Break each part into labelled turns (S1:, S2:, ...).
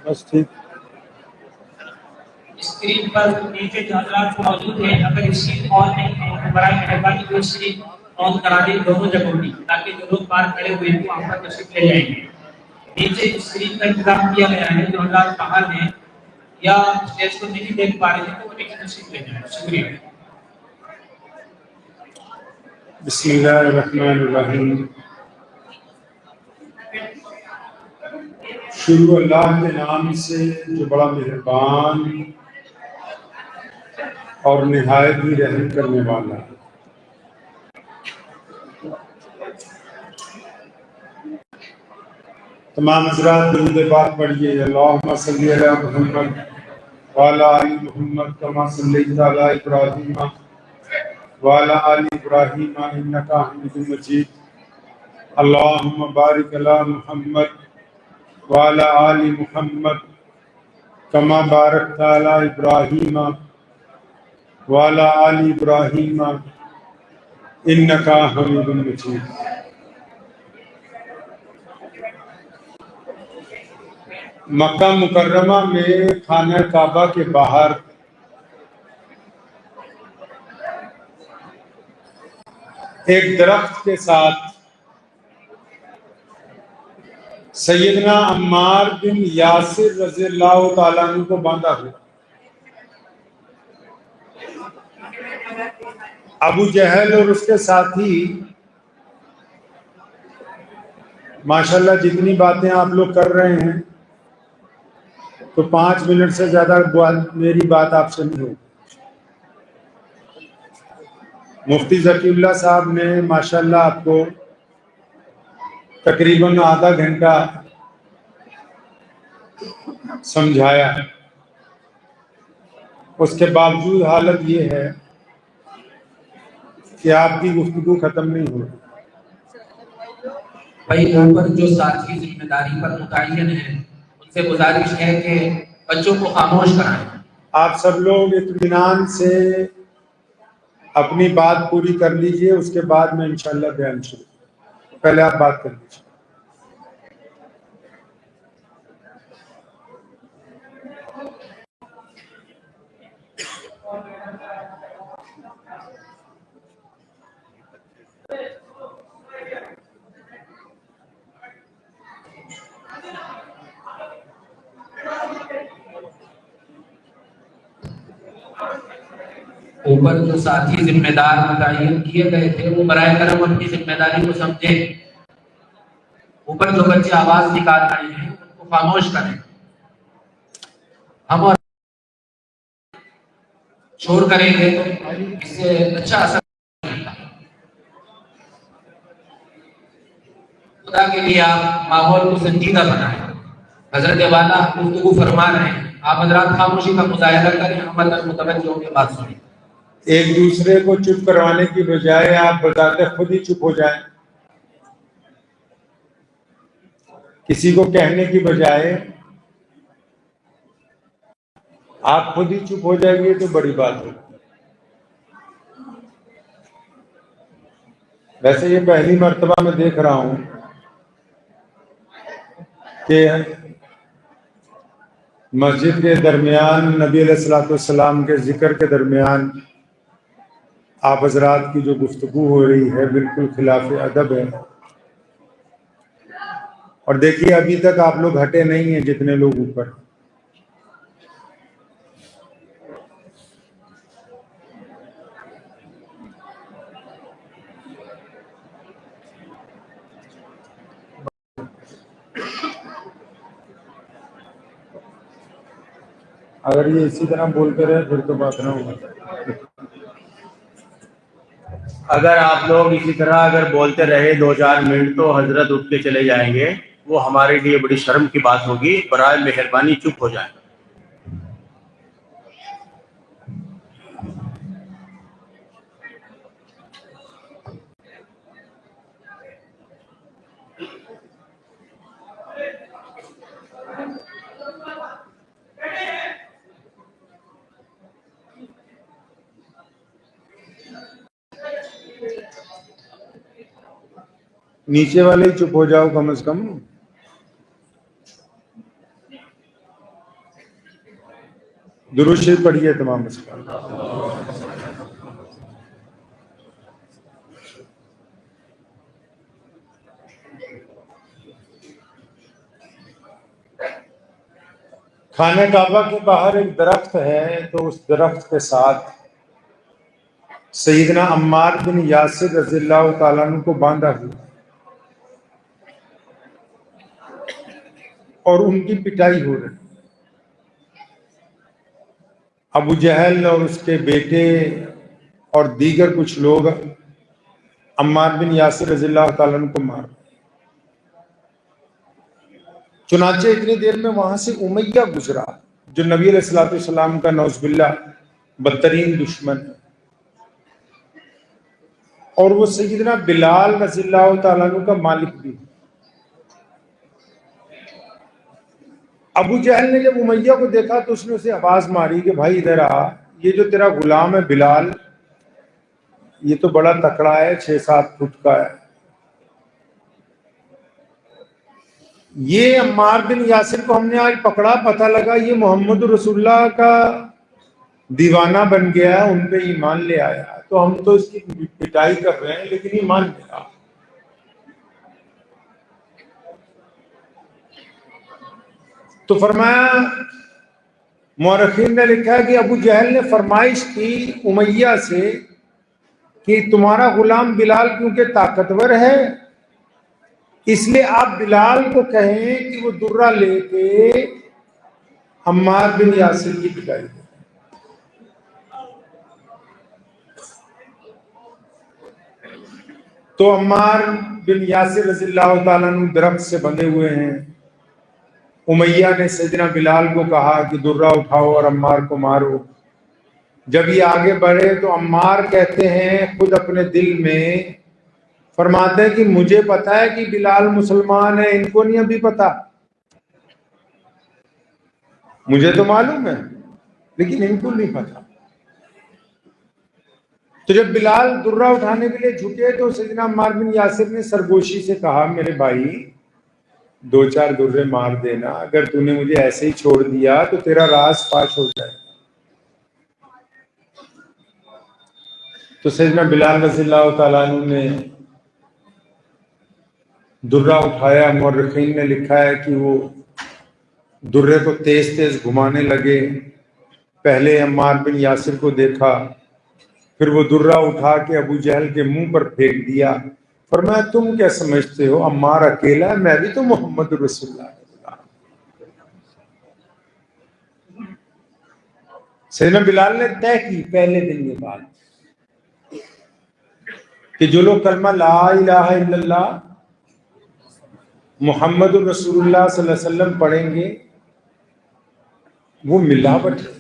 S1: بس ٹھیک.
S2: اسکرین پر نیچے جو حضرات موجود ہیں اگر اسکرین آن نہیں ہے تو برائے مہربانی وہ اسکرین آن کرا دیں دونوں جگہوں کی، تاکہ جو لوگ باہر کھڑے ہوئے ہیں وہ وہاں پر تشریف لے جائیں گے. نیچے اسکرین کا انتظام کیا گیا ہے، جو حضرات باہر ہیں یا اسٹیج کو نہیں دیکھ پا رہے ہیں تو وہ نیچے تشریف لے جائیں. شکریہ.
S1: بسم اللہ الرحمن الرحیم. شروع اللہ کے نام سے جو بڑا مہربان اور نہایت ہی رحم کرنے والا ہے. تمام حضرات درود پاک پڑھیے. اللہم صلی علی محمد وعلی آل محمد کما صلیت علی ابراہیم وعلی آل ابراہیم انک حمید مجید. اللہم بارک علی محمد وعلی آل محمد کما بارکت علی ابراہیم وعلی آل ابراہیم انک حمید مجید. مکہ مکرمہ میں خانہ کعبہ کے باہر ایک درخت کے ساتھ سیدنا عمار بن یاسر رضی اللہ تعالیٰ عنہ کو باندھا ہوا. ابو جہل اور اس کے ساتھی ماشاءاللہ جتنی باتیں آپ لوگ کر رہے ہیں تو 5 منٹ سے زیادہ میری بات آپ سے نہیں ہوگی. مفتی ذکی اللہ صاحب نے ماشاءاللہ آپ کو تقریباً آدھا گھنٹہ سمجھایا. اس کے باوجود حالت یہ ہے کہ آپ کی گفتگو ختم نہیں ہوئی.
S2: بھائی اوپر جو ساتھی ذمہ داری پر متعین ہیں ان سے گزارش ہے کہ بچوں کو خاموش کرائیں.
S1: آپ سب لوگ اطمینان سے اپنی بات پوری کر لیجئے، اس کے بعد میں انشاءاللہ بیان شروع. پہلے آپ بات کر لیجئے.
S2: اوپر جو ساتھی ذمہ دار متعین کیے گئے تھے وہ برائے کرم اپنی ذمہ داری کو سمجھیں. اوپر جو بچے آواز نکال رہے ہیں ان کو خاموش کریں. ہم اور شور کریں گے تو اس سے اچھا اثر خدا کے لیے آپ ماحول کو سنجیدہ بنائیں. حضرت والا گفتگو فرما رہے ہیں، آپ حضرات خاموشی کا مظاہرہ کریں، ہم متوجہ ہو کے بات سنیں.
S1: ایک دوسرے کو چپ کروانے کی بجائے آپ بذات خود ہی چپ ہو جائیں. کسی کو کہنے کی بجائے آپ خود ہی چپ ہو جائیں گے تو بڑی بات ہے. ویسے یہ پہلی مرتبہ میں دیکھ رہا ہوں کہ مسجد کے درمیان نبی علیہ الصلوۃ والسلام کے ذکر کے درمیان آپ حضرات کی جو گفتگو ہو رہی ہے بالکل خلاف ادب ہے. اور دیکھیے ابھی تک آپ لوگ ہٹے نہیں ہیں جتنے لوگ اوپر. اگر یہ اسی طرح بولتے رہے پھر تو بات نہ ہوگا.
S3: اگر آپ لوگ اسی طرح اگر بولتے رہے 2-4 منٹ تو حضرت اٹھ کے چلے جائیں گے، وہ ہمارے لیے بڑی شرم کی بات ہوگی. برائے مہربانی چپ ہو جائیں.
S1: نیچے والے ہی چپ ہو جاؤ کم از کم. درود شریف پڑھیے تمام مسلمان۔ خانہ کعبہ کے باہر ایک درخت ہے، تو اس درخت کے ساتھ سیدنا عمار بن یاسر رضی اللہ تعالیٰ عنہ کو باندھا ہوا اور ان کی پٹائی ہو رہی۔ ابو جہل اور اس کے بیٹے اور دیگر کچھ لوگ عمار بن یاسر رضی اللہ تعالیٰ عنہ کو مار۔ چنانچہ اتنی دیر میں وہاں سے امیہ گزرا جو نبی علیہ الصلوۃ والسلام کا نعوذ باللہ بدترین دشمن ہے، اور وہ سیدنا بلال رضی اللہ تعالیٰ عنہ کا مالک بھی۔ ابو جہل نے جب امیہ کو دیکھا تو اس نے اسے آواز ماری کہ بھائی ادھر آ، یہ جو تیرا غلام ہے بلال، یہ تو بڑا تکڑا ہے، 6-7 فٹ کا ہے، یہ عمار بن یاسر کو ہم نے آج پکڑا، پتہ لگا یہ محمد رسول اللہ کا دیوانہ بن گیا، ان پہ ایمان لے آیا، تو ہم تو اس کی پٹائی کر رہے ہیں لیکن ایمان لے آیا۔ تو فرمایا، مورخین نے لکھا ہے کہ ابو جہل نے فرمائش کی امیہ سے کہ تمہارا غلام بلال کیونکہ طاقتور ہے، اس لیے آپ بلال کو کہیں کہ وہ درہ لے کے عمار بن یاسر کی پٹائی کریں۔ تو عمار بن یاسر رضی اللہ تعالیٰ عنہ درخت سے بندھے ہوئے ہیں۔ امیہ نے سیدنا بلال کو کہا کہ درہ اٹھاؤ اور عمار کو مارو۔ جب یہ آگے بڑھے تو عمار کہتے ہیں خود اپنے دل میں، فرماتے ہیں کہ مجھے پتا ہے کہ بلال مسلمان ہے، ان کو نہیں ابھی پتا، مجھے تو معلوم ہے لیکن ان کو نہیں پتا۔ تو جب بلال درہ اٹھانے کے لیے جھکے تو سیدنا عمار بن یاسر نے سرگوشی سے کہا، میرے بھائی 2-4 درے مار دینا، اگر تو نے مجھے ایسے ہی چھوڑ دیا تو تیرا راز فاش ہو جائے۔ تو سیدنا بلال رضی اللہ تعالیٰ عنہ نے درہ اٹھایا۔ مورخین نے لکھا ہے کہ وہ درے کو تیز تیز گھمانے لگے، پہلے عمار بن یاسر کو دیکھا، پھر وہ درہ اٹھا کے ابو جہل کے منہ پر پھینک دیا۔ فرمایا تم کیا سمجھتے ہو عمار اکیلا ہے، میں بھی تو محمد رسول اللہ۔ سیدنا بلال نے طے کی پہلے دن یہ بات کہ جو لوگ کلمہ لا الہ الا اللہ محمد رسول اللہ صلی اللہ علیہ وسلم پڑھیں گے وہ ملاوٹ ہے،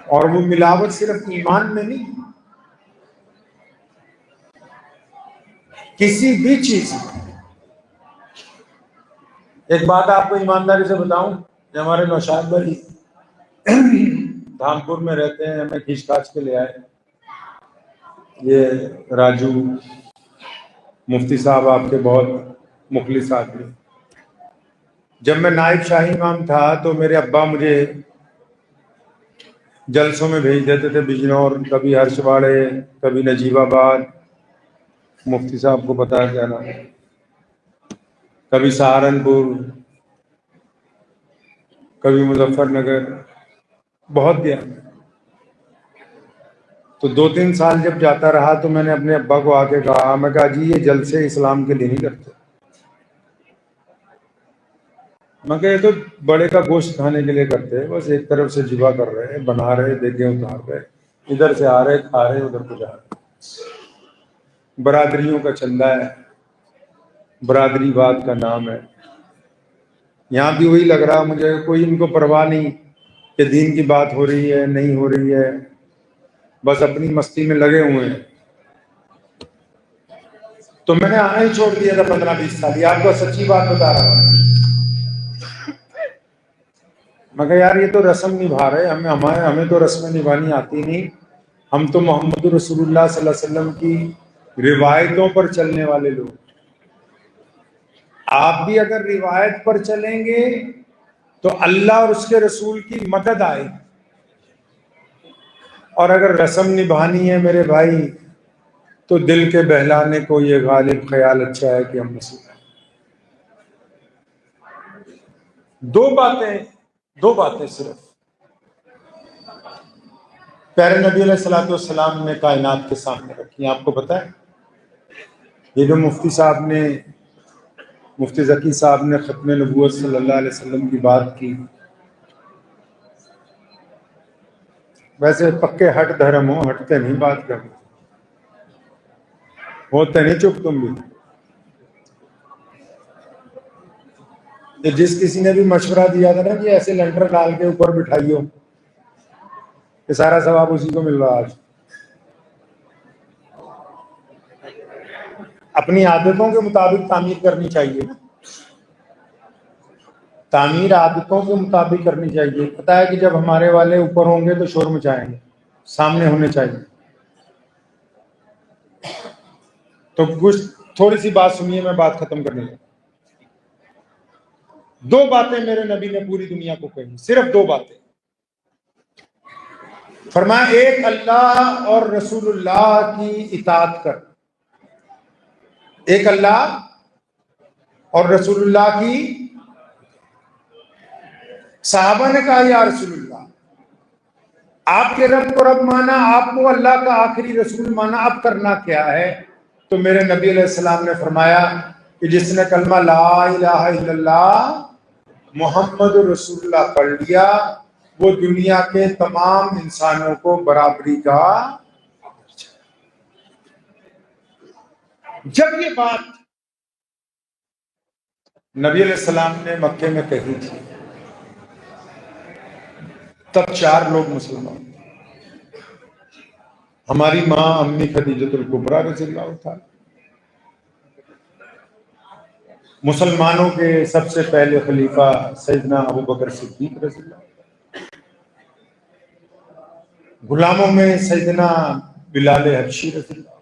S1: اور وہ ملاوٹ صرف ایمان میں نہیں، کسی بھی چیز میں۔ ایک بات آپ کو ایمانداری سے بتاؤں کہ ہمارے نوشاد بھائی دھامپور میں رہتے ہیں، ہمیں کھینچ کھانچ کے لے آئے، یہ راجو مفتی صاحب آپ کے بہت مخلص آدمی۔ جب میں نائب شاہی امام تھا تو میرے ابا مجھے جلسوں میں بھیج دیتے تھے، بجنور، کبھی ہرش واڑے، کبھی نجیب آباد، مفتی صاحب کو پتا ہے کیا نام، کبھی سہارنپور، کبھی مظفر نگر، بہت دیا۔ تو 2-3 سال جب جاتا رہا تو میں نے اپنے ابا کو آ کے کہا، میں کہا جی یہ جلسے اسلام کے لیے نہیں کرتے، میں کہا یہ تو بڑے کا گوشت کھانے کے لیے کرتے ہیں، بس ایک طرف سے ذبح کر رہے ہیں، بنا رہے، دیگیں اتار رہے، ادھر سے آ رہے کھا رہے، ادھر کو جا رہے، برادریوں کا چندہ ہے، برادری بات کا نام ہے۔ یہاں بھی وہی لگ رہا مجھے، کوئی ان کو پرواہ نہیں کہ دین کی بات ہو رہی ہے نہیں ہو رہی ہے، بس اپنی مستی میں لگے ہوئے ہیں۔ تو میں نے آنا ہی چھوڑ دیا تھا 15-20 سال، یہ آپ کو سچی بات بتا رہا ہوں۔ میں کہا یار یہ تو رسم نبھا رہے، ہمیں تو رسمیں نبھانی آتی نہیں، ہم تو محمد رسول اللہ صلی اللہ علیہ وسلم کی روایتوں پر چلنے والے لوگ۔ آپ بھی اگر روایت پر چلیں گے تو اللہ اور اس کے رسول کی مدد آئے. اور اگر رسم نبھانی ہے میرے بھائی تو دل کے بہلانے کو یہ غالب خیال اچھا ہے کہ ہم مسلمان. دو باتیں صرف پیارے نبی علیہ الصلوۃ والسلام نے کائنات کے سامنے رکھی. آپ کو پتہ ہے یہ جو مفتی ذکی صاحب نے ختم نبوت صلی اللہ علیہ وسلم کی بات کی، ویسے پکے ہٹ دھرم ہو، ہٹتے نہیں بات کرتے، ہوتے نہیں چپ تم بھی. جس کسی نے بھی مشورہ دیا تھا نا کہ ایسے لنٹر ڈال کے اوپر بٹھائیو کہ سارا ثواب اسی کو مل رہا. آج اپنی عادتوں کے مطابق تعمیر کرنی چاہیے نا، تعمیر عادتوں کے مطابق کرنی چاہیے. پتا ہے کہ جب ہمارے والے اوپر ہوں گے تو شور مچائیں گے، سامنے ہونے چاہیے. تو کچھ تھوڑی سی بات سنیے، میں بات ختم کرنے لگا. دو باتیں میرے نبی نے پوری دنیا کو کہی، صرف دو باتیں. فرمایا ایک اللہ اور رسول اللہ کی اطاعت کر. ایک اللہ اور رسول اللہ کی. صحابہ نے کہا یا رسول اللہ، آپ کے رب کو رب مانا، آپ کو اللہ کا آخری رسول مانا، اب کرنا کیا ہے؟ تو میرے نبی علیہ السلام نے فرمایا کہ جس نے کلمہ لا الہ الا اللہ محمد رسول اللہ پڑھ لیا وہ دنیا کے تمام انسانوں کو برابری کا. جب یہ بات نبی علیہ السلام نے مکے میں کہی تھی تب 4 لوگ مسلمان. ہماری ماں امی خدیجۃ الکبریٰ رضی اللہ تعالی، مسلمانوں کے سب سے پہلے خلیفہ سیدنا ابوبکر صدیق رضی اللہ، غلاموں میں سیدنا بلال حبشی رضی اللہ،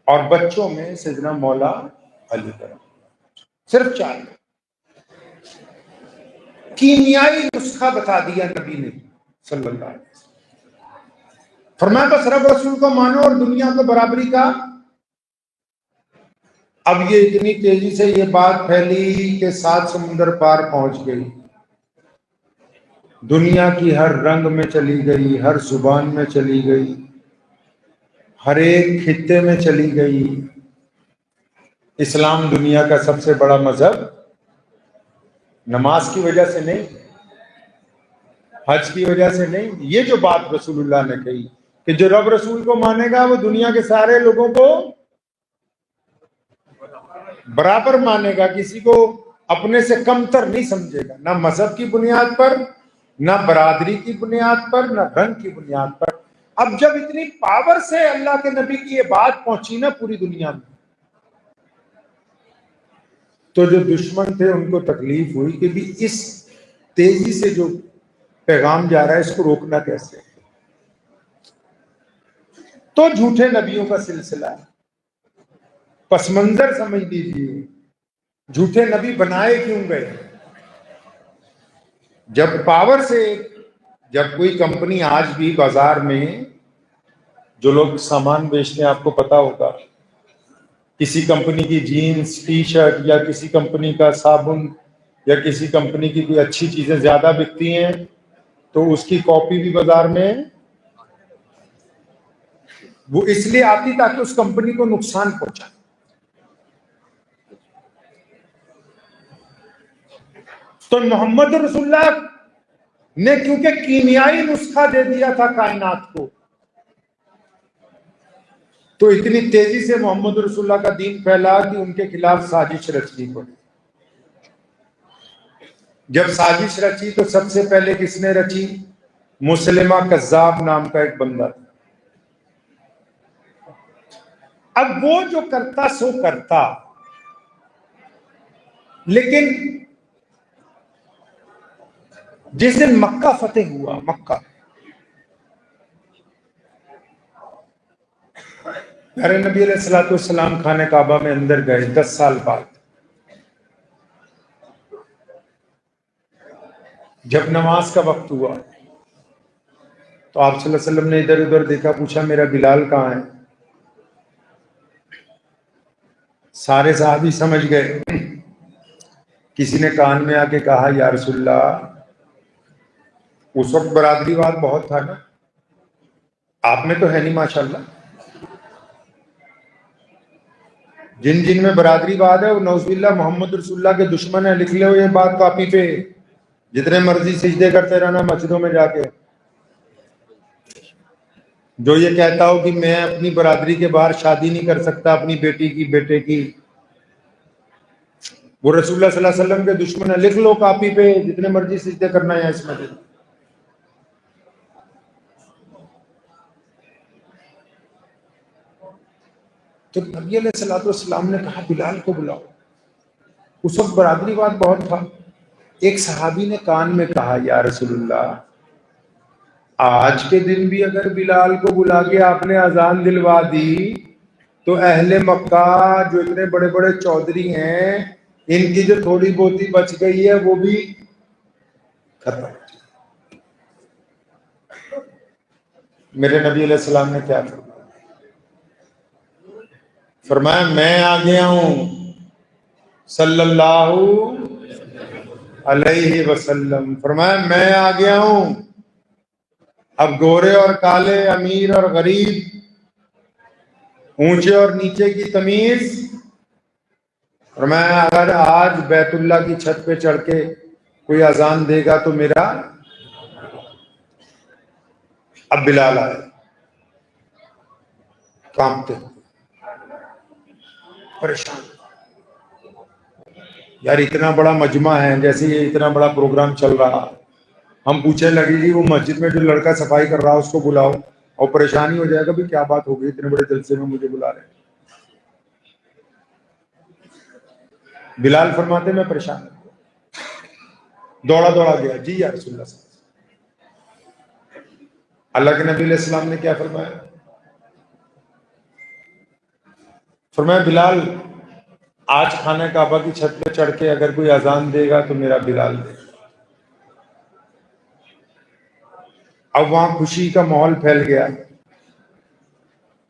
S1: اور بچوں میں سیدنا مولا علی کرم. صرف 4 لوگ. کیمیائی نسخہ بتا دیا نبی نے صلی اللہ علیہ وسلم. فرمایا بس رب رسول کو مانو اور دنیا کو برابری کا. اب یہ اتنی تیزی سے یہ بات پھیلی کہ 7 سمندر پار پہنچ گئی، دنیا کی ہر رنگ میں چلی گئی، ہر زبان میں چلی گئی، ہر ایک خطے میں چلی گئی. اسلام دنیا کا سب سے بڑا مذہب نماز کی وجہ سے نہیں، حج کی وجہ سے نہیں. یہ جو بات رسول اللہ نے کہی کہ جو رب رسول کو مانے گا وہ دنیا کے سارے لوگوں کو برابر مانے گا، کسی کو اپنے سے کمتر نہیں سمجھے گا، نہ مذہب کی بنیاد پر، نہ برادری کی بنیاد پر، نہ رنگ کی بنیاد پر. اب جب اتنی پاور سے اللہ کے نبی کی یہ بات پہنچی نا پوری دنیا میں، تو جو دشمن تھے ان کو تکلیف ہوئی کہ بھی اس تیزی سے جو پیغام جا رہا ہے اس کو روکنا کیسے. تو جھوٹے نبیوں کا سلسلہ ہے، پس منظر سمجھ لیجیے. جھوٹے نبی بنائے کیوں گئے؟ جب پاور سے، جب کوئی کمپنی آج بھی بازار میں جو لوگ سامان بیچتے ہیں آپ کو پتا ہوگا، کسی کمپنی کی جینز ٹی شرٹ یا کسی کمپنی کا صابن یا کسی کمپنی کی کوئی اچھی چیزیں زیادہ بکتی ہیں تو اس کی کاپی بھی بازار میں وہ اس لیے آتی تاکہ اس کمپنی کو نقصان پہنچائے. تو محمد رسول اللہ نے کیونکہ کیمیائی نسخہ دے دیا تھا کائنات کو، تو اتنی تیزی سے محمد رسول اللہ کا دین پھیلا کہ ان کے خلاف سازش رچنی پڑی. جب سازش رچی تو سب سے پہلے کس نے رچی؟ مسلمہ کذاب نام کا ایک بندہ تھا. اب وہ جو کرتا سو کرتا، لیکن جس دن مکہ فتح ہوا، مکہ پیارے نبی علیہ الصلوۃ والسلام خانہ کعبہ میں اندر گئے 10 سال بعد. جب نماز کا وقت ہوا تو آپ صلی اللہ علیہ وسلم نے ادھر ادھر دیکھا، پوچھا میرا بلال کہاں ہے؟ سارے صحابی سمجھ گئے. کسی نے کان میں آ کے کہا یا رسول اللہ، اس وقت برادری واد بہت تھا نا، آپ میں تو ہے نہیں ماشاءاللہ. جن جن میں برادری واد ہے وہ نعوذ باللہ محمد رسول اللہ کے دشمن ہیں. لکھ لو یہ بات کاپی پہ، جتنے مرضی سجدے کرتے رہنا مسجدوں میں جا کے. جو یہ کہتا ہو کہ میں اپنی برادری کے باہر شادی نہیں کر سکتا اپنی بیٹی کی بیٹے کی، وہ رسول اللہ صلی اللہ علیہ وسلم کے دشمن ہے. لکھ لو کاپی پہ، جتنے مرضی سجدے کرنا ہے اس مسجد. تو نبی علیہ الصلوۃ والسلام نے کہا بلال کو بلاؤ. اس وقت برادری واد بہت تھا. ایک صحابی نے کان میں کہا یا رسول اللہ، آج کے دن بھی اگر بلال کو بلا کے آپ نے اذان دلوا دی تو اہل مکہ جو اتنے بڑے بڑے چودھری ہیں، ان کی جو تھوڑی بہت بچ گئی ہے وہ بھی ختم. میرے نبی علیہ السلام نے کیا فرمایا؟ میں آ گیا ہوں صلی اللہ علیہ وسلم. فرمایا میں آ گیا ہوں. اب گورے اور کالے، امیر اور غریب، اونچے اور نیچے کی تمیز. فرمایا اگر آج بیت اللہ کی چھت پہ چڑھ کے کوئی اذان دے گا تو میرا. اب بلال آئے کانپتے پریشان. یار اتنا بڑا مجمع ہے، جیسے یہ اتنا بڑا پروگرام چل رہا، ہم پوچھنے لگے کہ وہ مسجد میں جو لڑکا صفائی کر رہا اس کو بلاؤ، اور پریشانی ہو جائے گا بھی کیا بات ہو گئی اتنے بڑے جلسے میں مجھے بلا رہے ہیں. بلال فرماتے میں پریشان ہوں. دوڑا دوڑا گیا، جی یا رسول اللہ صلی اللہ علیہ وسلم. اللہ کے نبی علیہ السلام نے کیا فرمایا؟ فرمایا بلال آج خانہ کعبہ کی چھت پہ چڑھ کے اگر کوئی اذان دے گا تو میرا بلال دے. اب وہاں خوشی کا ماحول پھیل گیا.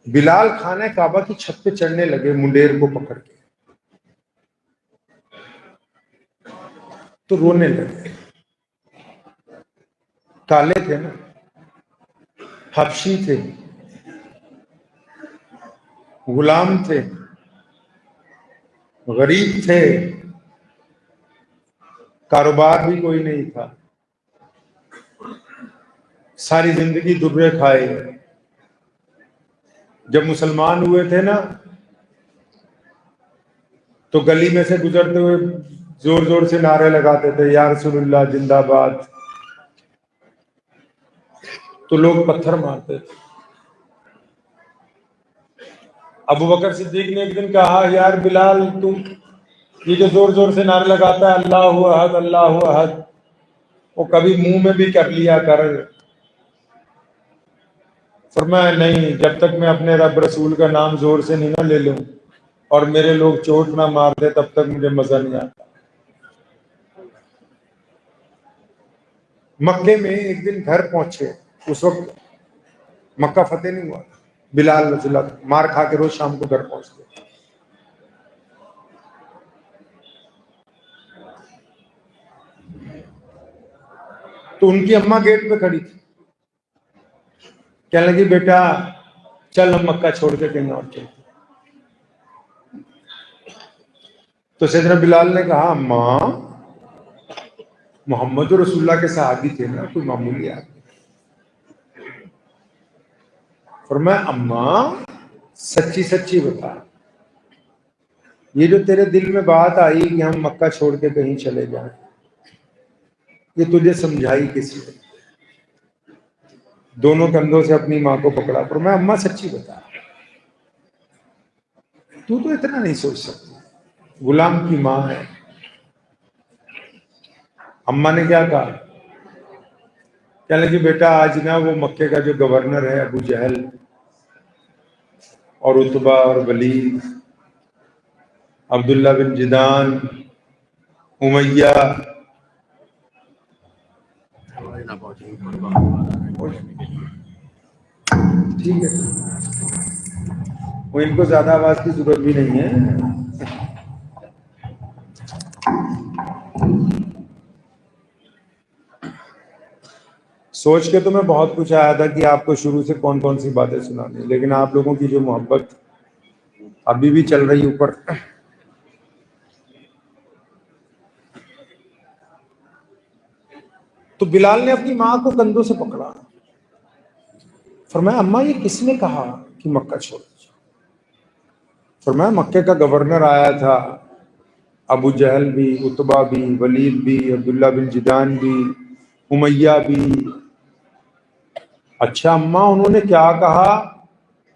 S1: بلال خانہ کعبہ کی چھت پہ چڑھنے لگے منڈیر کو پکڑ کے، تو رونے لگے. کالے تھے نا، حبشی تھے، غلام تھے، غریب تھے، کاروبار بھی کوئی نہیں تھا، ساری زندگی درے کھائے. جب مسلمان ہوئے تھے نا تو گلی میں سے گزرتے ہوئے زور زور سے نعرے لگاتے تھے یا رسول اللہ زندہ باد، تو لوگ پتھر مارتے تھے. ابو بکر صدیق نے ایک دن کہا یار بلال تم یہ جو زور زور سے نعرے لگاتا ہے اللہ احد اللہ احد، وہ کبھی منہ میں بھی کر لیا کر. فرمایا نہیں، جب تک میں اپنے رب رسول کا نام زور سے نہیں نہ لے لوں اور میرے لوگ چوٹ نہ مار دے تب تک مجھے مزہ نہیں آتا. مکے میں ایک دن گھر پہنچے، اس وقت مکہ فتح نہیں ہوا. بلال رضی اللہ مار کھا کے روز شام کو گھر پہنچتے. تو ان کی اماں گیٹ پہ کھڑی تھی، کہنے لگی بیٹا چل ہم مکہ چھوڑ کے کہیں اور چلتے. تو سیدنا بلال نے کہا اماں محمد رسول اللہ کے صحابی تھے نا، کوئی معمولی آدمی. فرمایا اماں سچی سچی بتا، یہ جو تیرے دل میں بات آئی کہ ہم مکہ چھوڑ کے کہیں چلے جائیں، یہ تجھے سمجھائی کس نے؟ دونوں کندھوں سے اپنی ماں کو پکڑا. فرمایا اماں سچی بتا، تو اتنا نہیں سوچ سکتی، غلام کی ماں ہے. اماں نے کیا کہا؟ کہنے لگی بیٹا آج نا وہ مکے کا جو گورنر ہے ابو جہل اور عتبہ اور ولید، عبداللہ بن جدان، امیہ، ٹھیک ہے، وہ ان کو زیادہ آواز کی ضرورت بھی نہیں ہے. سوچ کے تو میں بہت کچھ آیا تھا کہ آپ کو شروع سے کون کون سی باتیں سنانی، لیکن آپ لوگوں کی جو محبت ابھی بھی چل رہی اوپر. تو بلال نے اپنی ماں کو کندھوں سے پکڑا، فرمایا اماں یہ کس نے کہا کہ مکہ چھوڑ دو؟ فرمایا مکے کا گورنر آیا تھا، ابو جہل بھی، عتبہ بھی، ولید بھی، عبداللہ بن جدعان بھی، امیہ بھی. اچھا اماں انہوں نے کیا کہا؟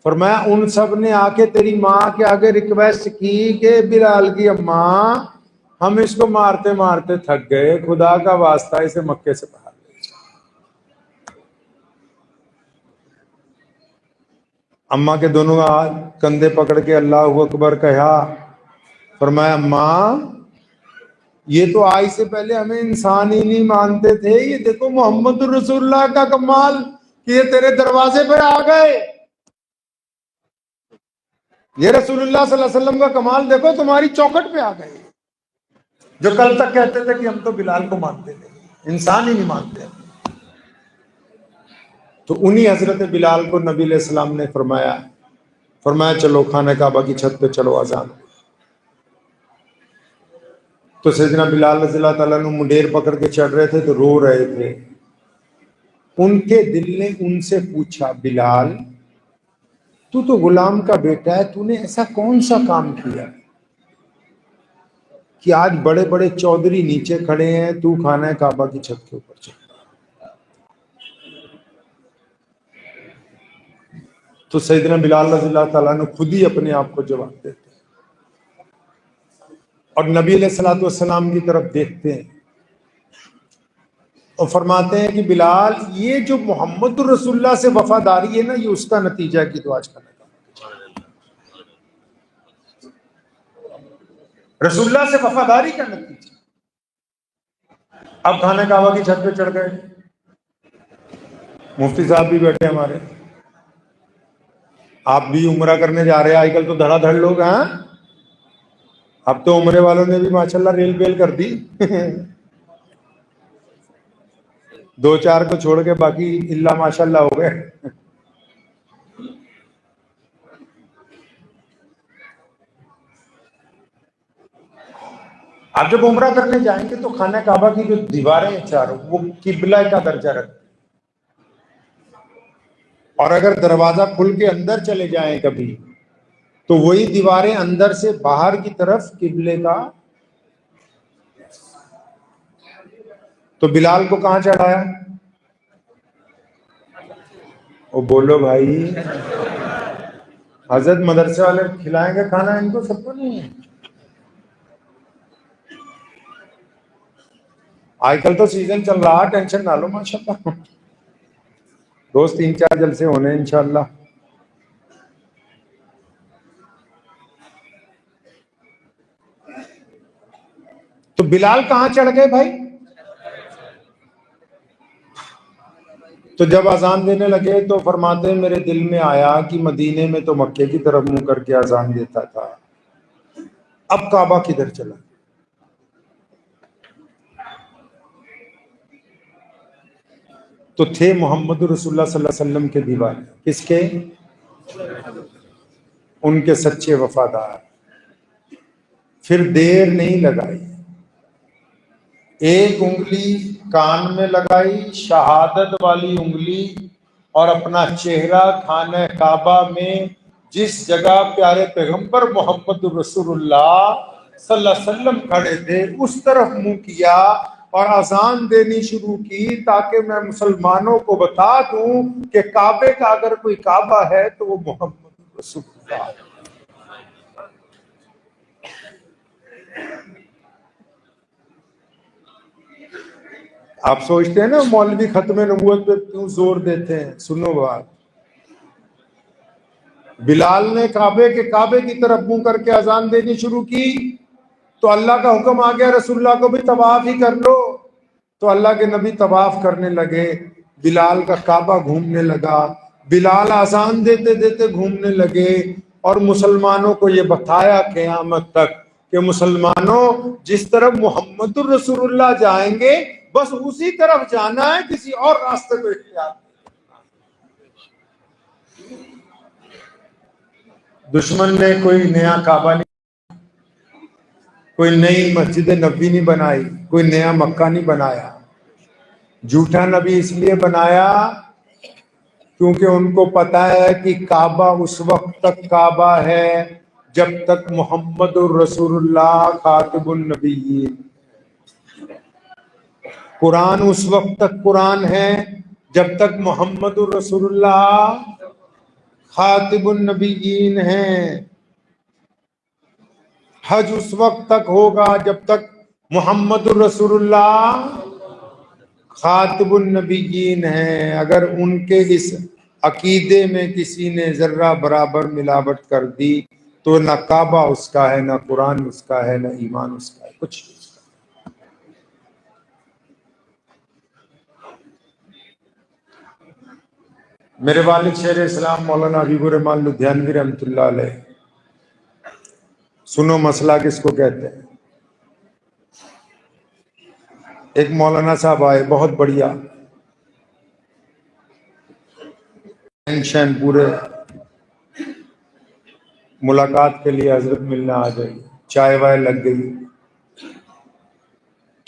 S1: فرمایا ان سب نے آ کے تیری ماں کے آگے ریکویسٹ کی کہ بلال کی اماں ہم اس کو مارتے مارتے تھک گئے، خدا کا واسطہ اسے مکے سے باہر لے جاؤ. اماں کے دونوں ہاتھ کندھے پکڑ کے اللہ اکبر کہا. فرمایا اماں یہ تو آج سے پہلے ہمیں انسان ہی نہیں مانتے تھے، یہ دیکھو محمد رسول اللہ کا کمال کہ یہ تیرے دروازے پہ آ گئے. یہ رسول اللہ صلی اللہ علیہ وسلم کا کمال دیکھو، تمہاری چوکھٹ پہ آ گئے. جو کل تک کہتے تھے کہ ہم تو بلال کو مانتے تھے، انسان ہی نہیں مانتے. تو انہی حضرت بلال کو نبی علیہ السلام نے فرمایا چلو خانہ کعبہ کی چھت پہ چلو اذان. تو سیدنا بلال رضی اللہ تعالیٰ عنہ منڈیر پکڑ کے چڑھ رہے تھے تو رو رہے تھے. ان کے دل نے ان سے پوچھا بلال تو غلام کا بیٹا ہے، تو نے ایسا کون سا کام کیا کہ آج بڑے بڑے چودھری نیچے کھڑے ہیں، تو خانہ کعبہ کی چھت کے اوپر چڑھ؟ تو سیدنا بلال رضی اللہ تعالیٰ نے خود ہی اپنے آپ کو جواب دیتے اور نبی علیہ الصلوۃ والسلام کی طرف دیکھتے ہیں اور فرماتے ہیں کہ بلال یہ جو محمد رسول اللہ سے وفاداری ہے نا، یہ اس کا نتیجہ ہے کہ تو آج کل رسول اللہ سے وفاداری کا نتیجہ. اب خانہ کعبہ کی چھت پہ چڑھ گئے، مفتی صاحب بھی بیٹھے ہمارے، آپ بھی عمرہ کرنے جا رہے ہیں. آج کل تو دھڑا دھڑ لوگ ہیں، اب تو عمرے والوں نے بھی ماشاءاللہ ریل بیل کر دی. دو چار کو چھوڑ کے باقی اللہ ماشاءاللہ ہو گئے. آپ جب عمرہ کرنے جائیں گے تو خانہ کعبہ کی جو دیواریں ہیں چاروں، وہ قبلہ کا درجہ رکھتے ہیں. اور اگر دروازہ کھل کے اندر چلے جائیں کبھی تو وہی دیواریں اندر سے باہر کی طرف قبلے کا. تو بلال کو کہاں چڑھایا؟ وہ بولو بھائی، حضرت مدرسے والے کھلائیں گے کھانا ان کو سب کو نہیں ہے. آج کل تو سیزن چل رہا، ٹینشن نہ لو، ماشاءاللہ روز 3-4 جلسے ہونے انشاءاللہ. تو بلال کہاں چڑھ گئے بھائی؟ تو جب اذان دینے لگے تو فرماتے ہیں میرے دل میں آیا کہ مدینے میں تو مکے کی طرف منہ کر کے اذان دیتا تھا، اب کعبہ کدھر چلا؟ تو تھے محمد رسول اللہ صلی اللہ علیہ وسلم کے دیوانے. کس کے؟ ان کے سچے وفادار. پھر دیر نہیں لگائی، ایک انگلی کان میں لگائی شہادت والی انگلی، اور اپنا چہرہ خانہ کعبہ میں جس جگہ پیارے پیغمبر محمد رسول اللہ صلی اللہ علیہ وسلم کھڑے تھے اس طرف منہ کیا اور اذان دینی شروع کی، تاکہ میں مسلمانوں کو بتا دوں کہ کعبے کا اگر کوئی کعبہ ہے تو وہ محمد رسول اللہ. آپ سوچتے ہیں نا مولوی ختم نبوت پہ کیوں زور دیتے ہیں؟ سنو بات، بلال نے کعبے کی طرف منہ کر کے اذان دینی شروع کی تو اللہ کا حکم آ گیا رسول اللہ کو بھی طواف ہی کر لو. تو اللہ کے نبی طواف کرنے لگے، بلال کا کعبہ گھومنے لگا، بلال آزان دیتے دیتے گھومنے لگے، اور مسلمانوں کو یہ بتایا قیامت تک کہ مسلمانوں جس طرف محمد الرسول اللہ جائیں گے بس اسی طرف جانا ہے، کسی اور راستے کو اختیار نہیں۔ دشمن نے کوئی نیا کعبہ نہیں، کوئی نئی مسجد نبی نہیں بنائی، کوئی نیا مکہ نہیں بنایا۔ جھوٹا نبی اس لیے بنایا کیونکہ ان کو پتا ہے کہ کعبہ اس وقت تک کعبہ ہے جب تک محمد الرسول اللہ خاتم النبیین، قرآن اس وقت تک قرآن ہے جب تک محمد الرسول اللہ خاتم النبیین ہیں، حج اس وقت تک ہوگا جب تک محمد الرسول اللہ خاتم النبیین ہیں۔ اگر ان کے اس عقیدے میں کسی نے ذرہ برابر ملاوٹ کر دی تو نہ کعبہ اس کا ہے، نہ قرآن اس کا ہے، نہ ایمان اس کا ہے، کچھ نہیں اس کا۔ میرے والد شیخ اسلام مولانا حبیب الرحمان لدھیانوی رحمۃ اللہ علیہ، سنو مسئلہ کس کو کہتے ہیں۔ ایک مولانا صاحب آئے بہت بڑھیا، شین پورے، ملاقات کے لیے حضرت ملنا آ گئی، چائے وائے لگ گئی۔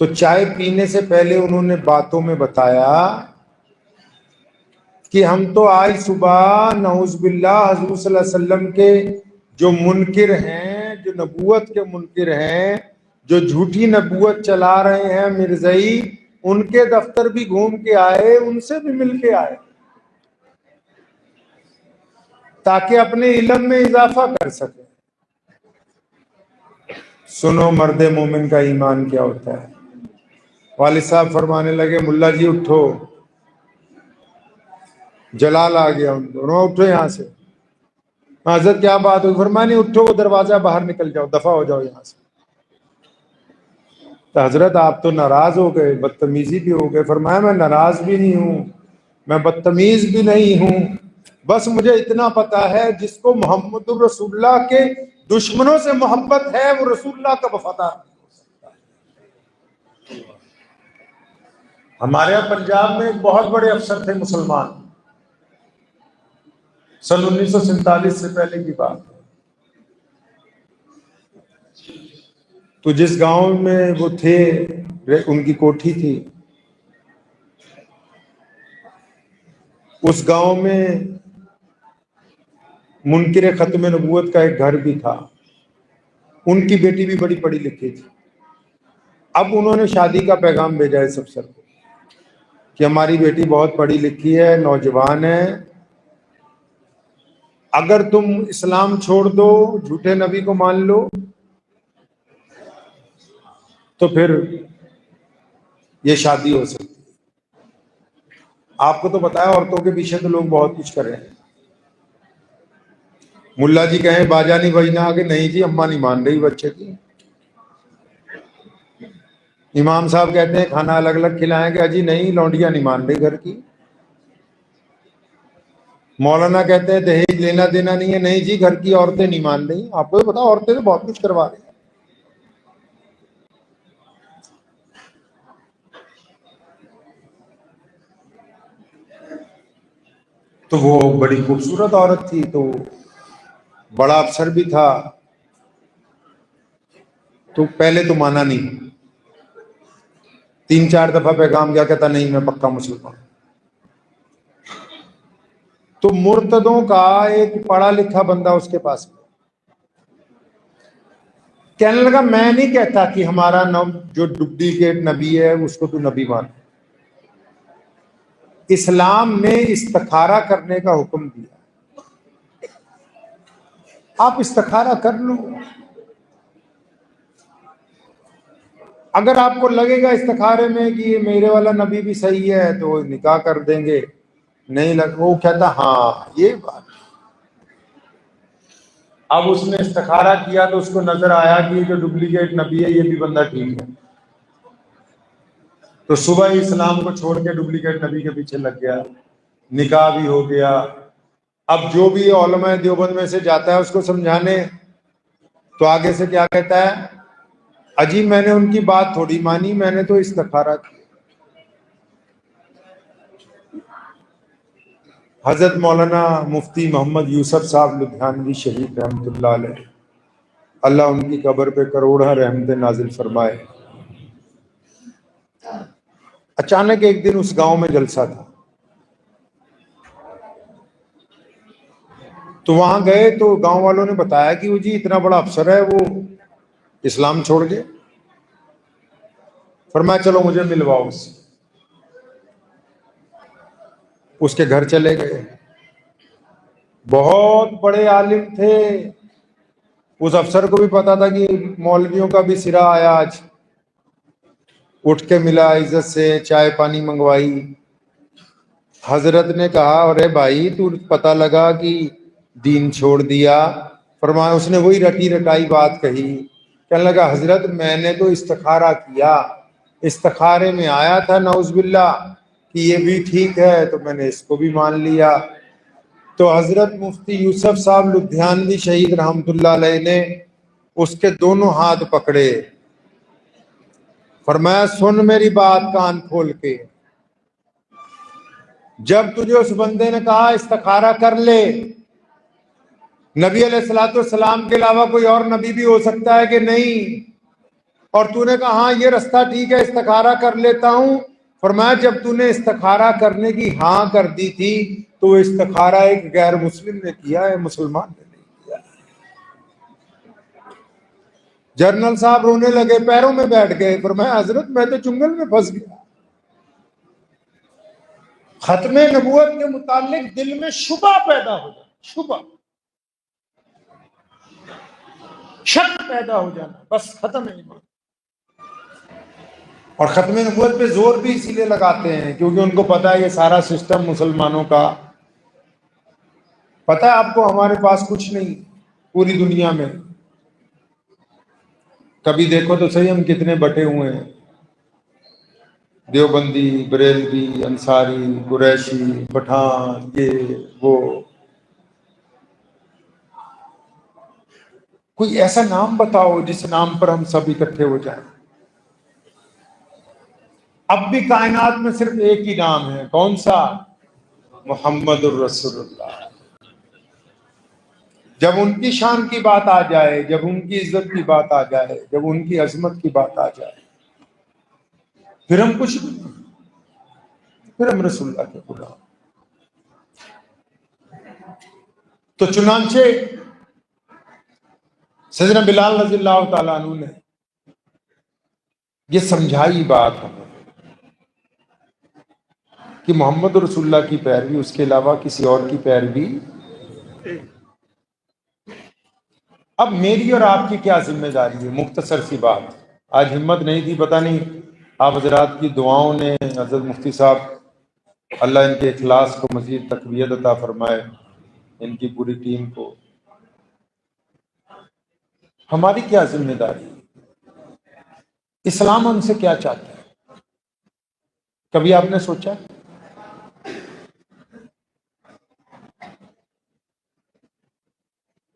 S1: تو چائے پینے سے پہلے انہوں نے باتوں میں بتایا کہ ہم تو آج صبح نعوذ باللہ حضور صلی اللہ علیہ وسلم کے جو منکر ہیں، جو نبوت کے منکر ہیں، جو جھوٹی نبوت چلا رہے ہیں مرزائی، ان کے دفتر بھی گھوم کے آئے، ان سے بھی مل کے آئے تاکہ اپنے علم میں اضافہ کر سکے۔ سنو مرد مومن کا ایمان کیا ہوتا ہے۔ والد صاحب فرمانے لگے ملا جی اٹھو، جلال آ گیا ان دونوں، اٹھو یہاں سے۔ حضرت کیا بات ہوئی؟ فرمایا اٹھو، وہ دروازہ باہر نکل جاؤ، دفع ہو جاؤ یہاں سے۔ تو حضرت آپ تو ناراض ہو گئے، بدتمیزی بھی ہو گئے۔ فرمایا میں ناراض بھی نہیں ہوں، میں بدتمیز بھی نہیں ہوں، بس مجھے اتنا پتا ہے جس کو محمد الرسول اللہ کے دشمنوں سے محبت ہے وہ رسول اللہ کا وفادار نہیں ہو سکتا۔ ہمارے یہاں پنجاب میں ایک بہت بڑے افسر تھے مسلمان، سن 1947 سے پہلے کی بات ہے۔ تو جس گاؤں میں وہ تھے، ان کی کوٹھی تھی، اس گاؤں میں منکر ختم نبوت کا ایک گھر بھی تھا، ان کی بیٹی بھی بڑی پڑھی لکھی تھی۔ اب انہوں نے شادی کا پیغام بھیجا اس افسر کو کہ ہماری بیٹی بہت پڑھی لکھی ہے، نوجوان ہے، اگر تم اسلام چھوڑ دو، جھوٹے نبی کو مان لو، تو پھر یہ شادی ہو سکتی ہے۔ آپ کو تو بتایا عورتوں کے پیچھے تو لوگ بہت کچھ کر رہے ہیں۔ ملا جی کہیں باجا نہیں بجنا کہ نہیں جی اماں نہیں مان رہی بچے کی۔ امام صاحب کہتے ہیں کھانا الگ الگ کھلائیں گے، اجی نہیں لونڈیاں نہیں مان رہی گھر کی۔ مولانا کہتے ہیں دہیج لینا دینا نہیں ہے، نہیں جی گھر کی عورتیں نہیں مان رہی۔ آپ کو پتا عورتیں تو بہت کچھ کروا رہی ہیں۔ تو وہ بڑی خوبصورت عورت تھی، تو بڑا افسر بھی تھا، تو پہلے تو مانا نہیں، 3-4 دفعہ پیغام کیا، کہتا نہیں میں پکا مسلمان۔ تو مرتدوں کا ایک پڑھا لکھا بندہ اس کے پاس کہنے لگا میں نہیں کہتا کہ ہمارا جو ڈپلیکیٹ نبی ہے اس کو تو نبی مان، اسلام میں استخارہ کرنے کا حکم دیا، آپ استخارہ کر لو، اگر آپ کو لگے گا استخارے میں کہ یہ میرے والا نبی بھی صحیح ہے تو نکاح کر دیں گے، نہیں وہ کہتا ہاں یہ بات۔ اب اس نے استخارہ کیا تو اس کو نظر آیا کہ یہ جو ڈپلیکیٹ نبی ہے یہ بھی بندہ ٹھیک ہے، تو صبح ہی اسلام کو چھوڑ کے ڈپلیکیٹ نبی کے پیچھے لگ گیا، نکاح بھی ہو گیا۔ اب جو بھی علماء دیوبند میں سے جاتا ہے اس کو سمجھانے، تو آگے سے کیا کہتا ہے، عجیب میں نے ان کی بات تھوڑی مانی، میں نے تو استخارہ کیا۔ حضرت مولانا مفتی محمد یوسف صاحب لدھیانوی شہید رحمۃ اللہ علیہ، اللہ ان کی قبر پہ کروڑہ رحمتیں نازل فرمائے۔ اچانک ایک دن اس گاؤں میں جلسہ تھا، تو وہاں گئے تو گاؤں والوں نے بتایا کہ وہ جی اتنا بڑا افسر ہے، وہ اسلام چھوڑ گئے۔ فرمایا چلو مجھے ملواؤ اس کے گھر چلے گئے۔ بہت بڑے عالم تھے، اس افسر کو بھی پتا تھا کہ مولویوں کا بھی سرا آیا آج۔ اٹھ کے ملا، عزت سے چائے پانی منگوائی۔ حضرت نے کہا ارے بھائی تو پتہ لگا کہ دین چھوڑ دیا؟ فرمایا اس نے وہی رٹی رٹائی بات کہی، کہنے لگا حضرت میں نے تو استخارہ کیا، استخارے میں آیا تھا نعوذ باللہ کہ یہ بھی ٹھیک ہے، تو میں نے اس کو بھی مان لیا۔ تو حضرت مفتی یوسف صاحب لدھیانوی شہید رحمۃ اللہ علیہ نے اس کے دونوں ہاتھ پکڑے، فرمایا سن میری بات کان کھول کے، جب تجھے اس بندے نے کہا استخارہ کر لے، نبی علیہ الصلوۃ والسلام کے علاوہ کوئی اور نبی بھی ہو سکتا ہے کہ نہیں، اور تو نے کہا ہاں یہ رستہ ٹھیک ہے استخارہ کر لیتا ہوں، فرمایا جب تو نے استخارہ کرنے کی ہاں کر دی تھی تو وہ استخارہ ایک غیر مسلم نے کیا ہے، مسلمان نے نہیں کیا۔ جنرل صاحب رونے لگے، پیروں میں بیٹھ گئے، فرمایا حضرت میں تو جنگل میں پھنس گیا۔ ختم نبوت کے متعلق دل میں شبہ پیدا ہو جانا، شبہ، شک پیدا ہو جانا، بس ختم ہے ایمان۔ اور ختم نبوت پہ زور بھی اسی لیے لگاتے ہیں کیونکہ ان کو پتا ہے یہ سارا سسٹم مسلمانوں کا، پتا ہے آپ کو ہمارے پاس کچھ نہیں پوری دنیا میں۔ کبھی دیکھو تو صحیح ہم کتنے بٹے ہوئے ہیں، دیوبندی، بریلوی، انصاری، قریشی، پٹھان، یہ وہ، کوئی ایسا نام بتاؤ جس نام پر ہم سب اکٹھے ہو جائیں۔ اب بھی کائنات میں صرف ایک ہی نام ہے، کون سا؟ محمد الرسول اللہ۔ جب ان کی شان کی بات آ جائے، جب ان کی عزت کی بات آ جائے، جب ان کی عظمت کی بات آ جائے، پھر ہم کچھ نہیں، پھر ہم رسول اللہ کے غلام۔ تو چنانچہ سیدنا بلال رضی اللہ تعالیٰ عنہ نے یہ سمجھائی بات ہمیں کہ محمد رسول اللہ کی پیروی، اس کے علاوہ کسی اور کی پیروی۔ اب میری اور آپ کی کیا ذمہ داری ہے؟ مختصر سی بات، آج ہمت نہیں تھی، پتہ نہیں آپ حضرات کی دعاؤں نے، حضرت مفتی صاحب اللہ ان کے اخلاص کو مزید تقویت عطا فرمائے، ان کی پوری ٹیم کو۔ ہماری کیا ذمہ داری ہے؟ اسلام ہم سے کیا چاہتا ہے؟ کبھی آپ نے سوچا؟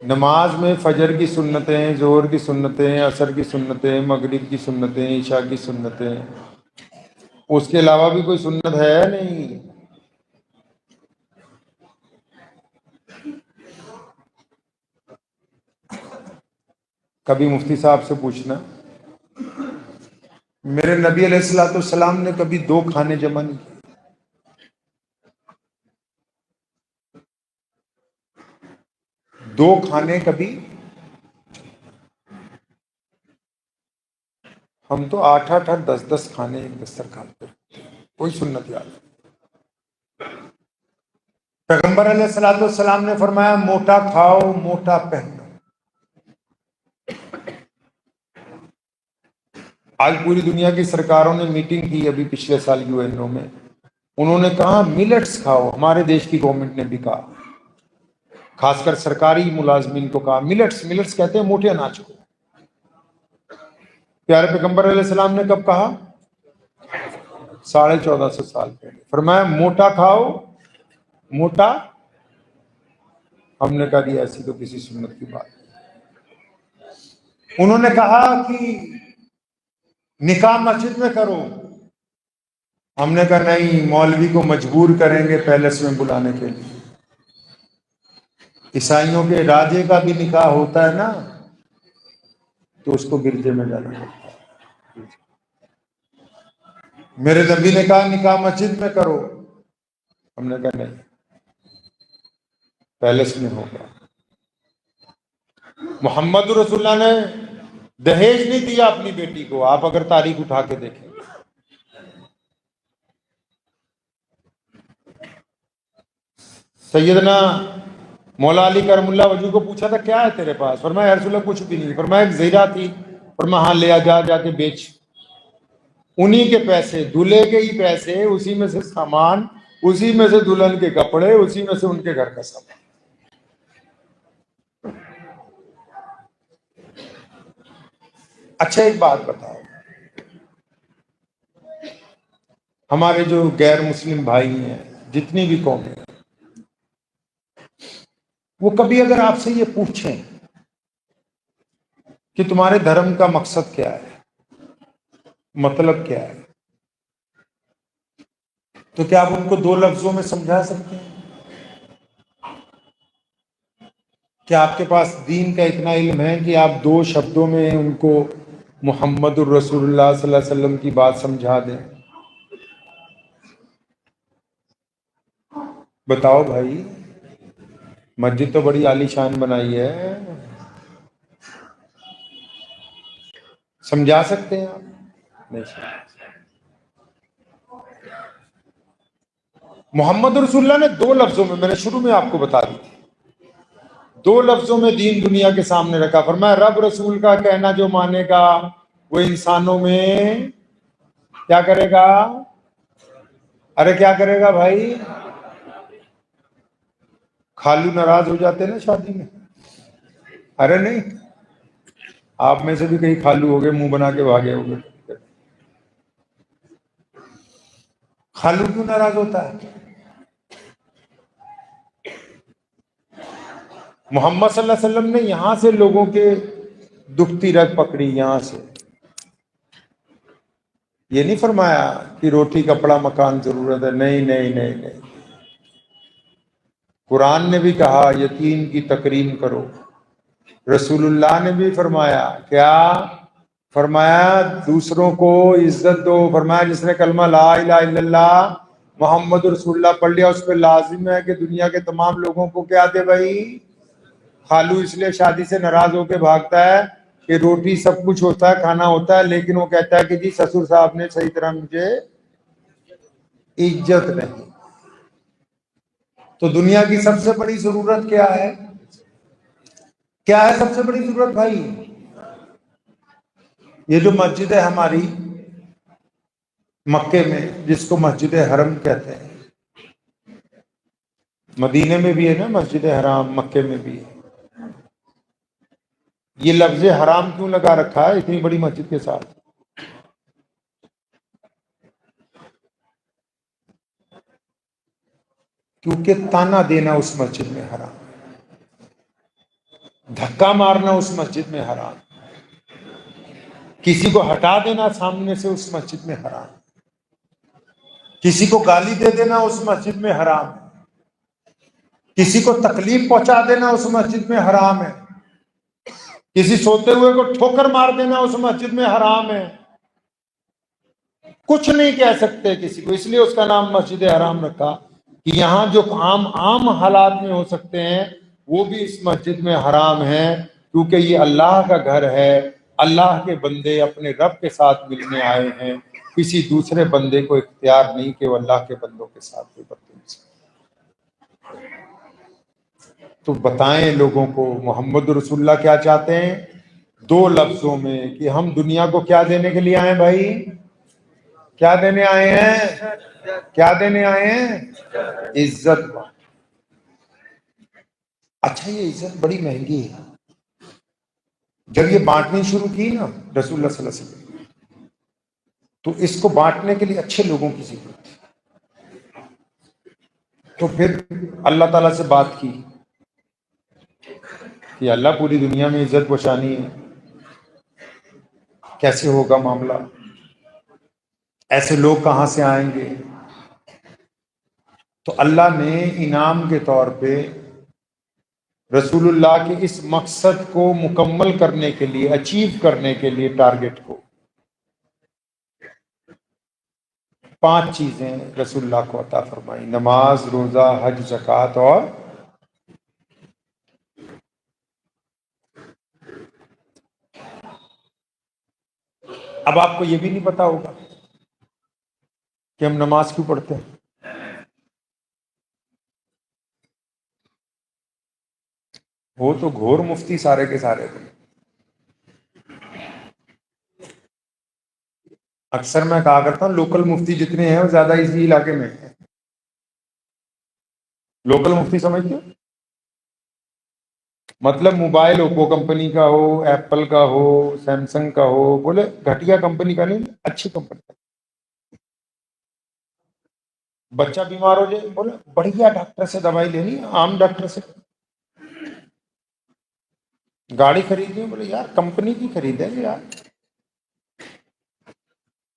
S1: نماز میں فجر کی سنتیں، ظہر کی سنتیں، عصر کی سنتیں، مغرب کی سنتیں، عشاء کی سنتیں، اس کے علاوہ بھی کوئی سنت ہے نہیں۔ کبھی مفتی صاحب سے پوچھنا، میرے نبی علیہ الصلوۃ والسلام نے کبھی 2 کھانے جمع نہیں کیے، 2 کھانے کبھی، ہم تو 8-8 اور 10-10 کھانے ایک دسترخوان پہ رکھتے ہیں، کوئی سنت یاد نہیں۔ پیغمبر علیہ الصلوۃ والسلام نے فرمایا موٹا کھاؤ موٹا پہنو۔ آج پوری دنیا کی سرکاروں نے میٹنگ کی ابھی پچھلے سال UN میں، انہوں نے کہا ملٹس کھاؤ، ہمارے دیش کی گورنمنٹ نے بھی کہا، خاص کر سرکاری ملازمین کو کہا ملٹس کہتے ہیں موٹے اناج کو۔ پیارے پیغمبر علیہ السلام نے کب کہا؟ 1450 سال پہلے فرمایا موٹا کھاؤ موٹا. ہم نے کہا کہ ایسی تو کسی سنت کی بات نہیں. انہوں نے کہا کہ نکاح مسجد میں کرو. ہم نے کہا نہیں، مولوی کو مجبور کریں گے پیلس میں بلانے کے لیے. عیسائیوں کے راجے کا بھی نکاح ہوتا ہے نا، تو اس کو گرجے میں جانا پڑتا ہے. میرے نبی نے کہا نکاح مسجد میں کرو. ہم نے کہا نہیں، پیلس میں ہوگا. محمد رسول اللہ نے دہیج نہیں دیا اپنی بیٹی کو. آپ اگر تاریخ اٹھا کے دیکھیں، سیدنا مولا علی کرم اللہ وجہ کو پوچھا تھا کیا ہے تیرے پاس؟ فرمایا رسول اللہ کچھ بھی نہیں. فرمایا ایک زیرہ تھی. فرمایا ہاں لے جا کے بیچ. انہی کے پیسے، دلہے کے ہی پیسے، اسی میں سے سامان، اسی میں سے دلہن کے کپڑے، اسی میں سے ان کے گھر کا سامان. اچھا ایک بات بتاؤ، ہمارے جو غیر مسلم بھائی ہیں، جتنی بھی قومیں ہیں، وہ کبھی اگر آپ سے یہ پوچھیں کہ تمہارے دھرم کا مقصد کیا ہے، مطلب کیا ہے، تو کیا آپ ان کو 2 لفظوں میں سمجھا سکتے ہیں؟ کیا آپ کے پاس دین کا اتنا علم ہے کہ آپ 2 شبدوں میں ان کو محمد الرسول اللہ صلی اللہ علیہ وسلم کی بات سمجھا دیں؟ بتاؤ بھائی. مسجد تو بڑی عالی شان بنائی ہے، سمجھا سکتے ہیں آپ؟ نہیں سمجھا. محمد رسول اللہ نے 2 لفظوں میں نے شروع میں آپ کو بتا دی تھی، 2 لفظوں میں دین دنیا کے سامنے رکھا. فرمایا رب رسول کا کہنا جو مانے گا وہ انسانوں میں کیا کرے گا؟ ارے کیا کرے گا بھائی؟ خالو ناراض ہو جاتے ہیں نا شادی میں. ارے نہیں، آپ میں سے بھی کئی خالو ہو گئے منہ بنا کے بھاگے ہو گئے. خالو کیوں ناراض ہوتا ہے؟ محمد صلی اللہ علیہ وسلم نے یہاں سے لوگوں کے دکھتی رگ پکڑی. یہاں سے یہ نہیں فرمایا کہ روٹی کپڑا مکان ضرورت ہے. نہیں نہیں نہیں نہیں. قرآن نے بھی کہا یتیم کی تکریم کرو. رسول اللہ نے بھی فرمایا کیا؟ فرمایا دوسروں کو عزت دو. فرمایا جس نے کلمہ لا الہ الا اللہ محمد رسول اللہ پڑھ لیا اس پہ لازم ہے کہ دنیا کے تمام لوگوں کو کیا دے بھائی؟ خالو اس لیے شادی سے ناراض ہو کے بھاگتا ہے کہ روٹی سب کچھ ہوتا ہے، کھانا ہوتا ہے، لیکن وہ کہتا ہے کہ جی سسر صاحب نے صحیح طرح مجھے عزت نہیں. تو دنیا کی سب سے بڑی ضرورت کیا ہے؟ کیا ہے سب سے بڑی ضرورت بھائی؟ یہ جو مسجد ہے ہماری مکے میں، جس کو مسجد حرم کہتے ہیں، مدینے میں بھی ہے نا مسجد حرام، مکے میں بھی ہے. یہ لفظ حرام کیوں لگا رکھا ہے اتنی بڑی مسجد کے ساتھ؟ کیونکہ تانا دینا اس مسجد میں حرام، دھکا مارنا اس مسجد میں حرام، کسی کو ہٹا دینا سامنے سے اس مسجد میں حرام، کسی کو گالی دے دینا اس مسجد میں حرام، کسی کو تکلیف پہنچا دینا اس مسجد میں حرام ہے، کسی سوتے ہوئے کو ٹھوکر مار دینا اس مسجد میں حرام ہے. کچھ نہیں کہہ سکتے کسی کو، اس لیے اس کا نام مسجد حرام رکھا کہ یہاں جو عام حالات میں ہو سکتے ہیں وہ بھی اس مسجد میں حرام ہیں، کیونکہ یہ اللہ کا گھر ہے. اللہ کے بندے اپنے رب کے ساتھ ملنے آئے ہیں، کسی دوسرے بندے کو اختیار نہیں کہ وہ اللہ کے بندوں کے ساتھ کوئی بدتمیزی. تو بتائیں لوگوں کو محمد رسول اللہ کیا چاہتے ہیں 2 لفظوں میں کہ ہم دنیا کو کیا دینے کے لیے آئے ہیں بھائی؟ کیا دینے آئے ہیں؟ کیا دینے آئے ہیں؟ عزت. اچھا یہ عزت بڑی مہنگی ہے. جب یہ بانٹنی شروع کی نا رسول اللہ صلی اللہ علیہ وسلم، تو اس کو بانٹنے کے لیے اچھے لوگوں کی ضرورت ہے. تو پھر اللہ تعالیٰ سے بات کی کہ اللہ پوری دنیا میں عزت پہنچانی ہے، کیسے ہوگا معاملہ، ایسے لوگ کہاں سے آئیں گے؟ تو اللہ نے انعام کے طور پہ رسول اللہ کے اس مقصد کو مکمل کرنے کے لیے، اچیو کرنے کے لیے، ٹارگٹ کو 5 چیزیں رسول اللہ کو عطا فرمائی: نماز، روزہ، حج، زکوٰۃ اور اب آپ کو یہ بھی نہیں پتا ہوگا کہ ہم نماز کیوں پڑھتے ہیں. وہ تو گھور مفتی سارے کے سارے تھے. اکثر میں کہا کرتا ہوں لوکل مفتی جتنے ہیں وہ زیادہ اسی علاقے میں ہیں. لوکل مفتی سمجھتے ہو؟ مطلب موبائل اوپو کمپنی کا ہو، ایپل کا ہو، سیمسنگ کا ہو، بولے گھٹیا کمپنی کا نہیں، اچھی کمپنی کا. بچہ بیمار ہو جائے، بولے بڑھیا ڈاکٹر سے دوائی لینی ہے، عام ڈاکٹر سے. گاڑی خریدنی ہے، بولے یار کمپنی کی خریدیں گے یار.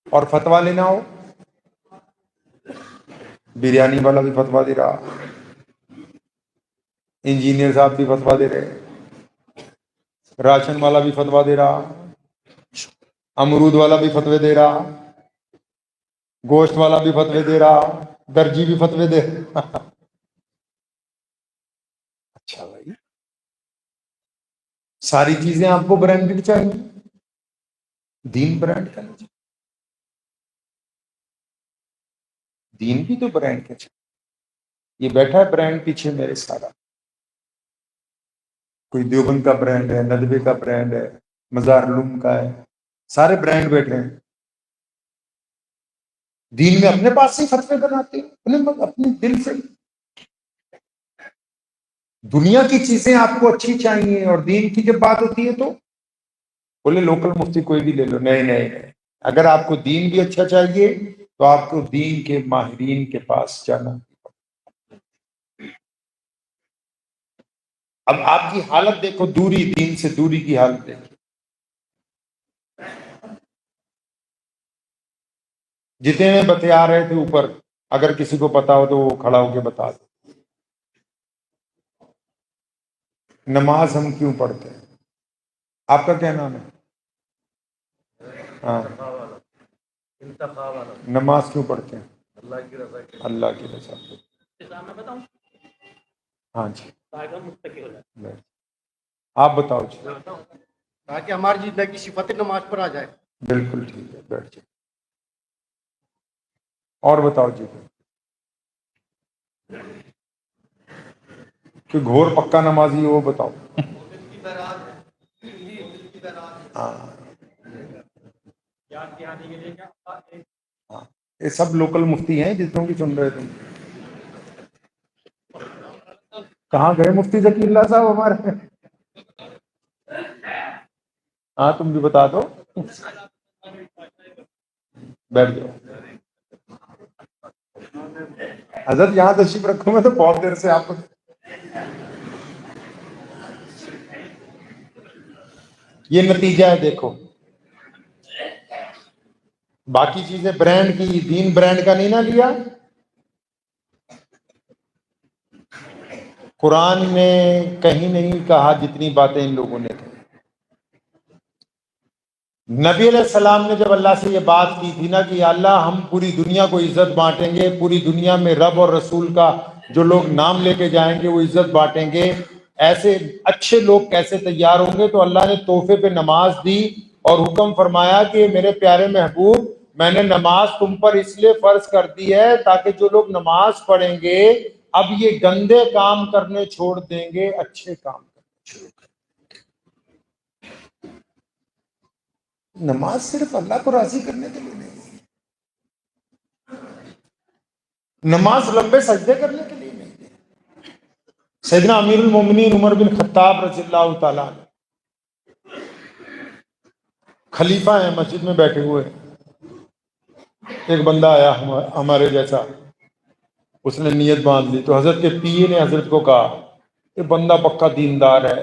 S1: اور فتویٰ لینا ہو، بریانی والا بھی فتویٰ دے رہا، انجینئر صاحب بھی فتویٰ دے رہے، راشن والا بھی فتویٰ دے رہا، امرود والا بھی فتوے دے رہا، گوشت والا بھی فتوے دے رہا، درجی بھی فتوے دے رہا. اچھا بھائی، ساری چیزیں آپ کو برانڈڈ چاہیے، دین برانڈ کا نہیں چاہیے. دین بھی تو برانڈ کا چاہیے. یہ بیٹھا ہے برانڈ پیچھے میرے سارا، کوئی دیوبند کا برانڈ ہے، ندوے کا برانڈ ہے، مزار علوم کا ہے، سارے برانڈ بیٹھے ہیں. دین میں اپنے پاس سے فتوے بناتے ہیں، اپنے دل سے. دنیا کی چیزیں آپ کو اچھی چاہیے اور دین کی جب بات ہوتی ہے تو بولے لوکل مفتی کوئی بھی لے لو. نہیں نہیں نہیں، اگر آپ کو دین بھی اچھا چاہیے تو آپ کو دین کے ماہرین کے پاس جانا. اب آپ کی حالت دیکھو، دوری، دین سے دوری کی حالت دیکھو. جتنے میں بتا رہے تھے اوپر، اگر کسی کو پتا ہو تو وہ کھڑا ہو کے بتا دو. نماز ہم کیوں پڑھتے ہیں؟ آپ کا کیا نام ہے؟ ہاں، نماز کیوں پڑھتے ہیں؟ اللہ کی رضا کے، اللہ کی رضا کے. ہاں جی، آپ بتاؤ جی.
S4: تاکہ ہماری زندگی صفت نماز پر آ جائے.
S1: بالکل ٹھیک ہے، بیٹھ جائے. اور بتاؤ جی، کہ گھور پکا نمازی ہو بتاؤ. ہاں ہاں، یہ سب لوکل مفتی ہیں جتنوں کی سن رہے تم. کہاں گئے مفتی ذکی اللہ صاحب ہمارے؟ ہاں تم بھی بتا دو، بیٹھ جاؤ. حضرت یہاں تشریف رکھوں میں تو بہت دیر سے آپ کو. یہ نتیجہ ہے دیکھو. باقی چیزیں برانڈ کی، دین برانڈ کا نہیں نہ لیا. قرآن میں کہیں نہیں کہا جتنی باتیں ان لوگوں نے کہی. نبی علیہ السلام نے جب اللہ سے یہ بات کی تھی نا کہ یا اللہ ہم پوری دنیا کو عزت بانٹیں گے، پوری دنیا میں رب اور رسول کا جو لوگ نام لے کے جائیں گے وہ عزت بانٹیں گے، ایسے اچھے لوگ کیسے تیار ہوں گے؟ تو اللہ نے تحفے پہ نماز دی اور حکم فرمایا کہ میرے پیارے محبوب، میں نے نماز تم پر اس لیے فرض کر دی ہے تاکہ جو لوگ نماز پڑھیں گے اب یہ گندے کام کرنے چھوڑ دیں گے، اچھے کام کرنے شروع کریں. نماز صرف اللہ کو راضی کرنے کے لیے نہیں، نماز لمبے سجدے کرنے کے لیے نہیں. سیدنا امیر المومنین عمر بن خطاب رضی اللہ تعالیٰ عنہ خلیفہ ہیں، مسجد میں بیٹھے ہوئے ہیں. ایک بندہ آیا ہمارے جیسا، اس نے نیت باندھ لی، تو حضرت کے پیے نے حضرت کو کہا یہ بندہ پکا دیندار ہے،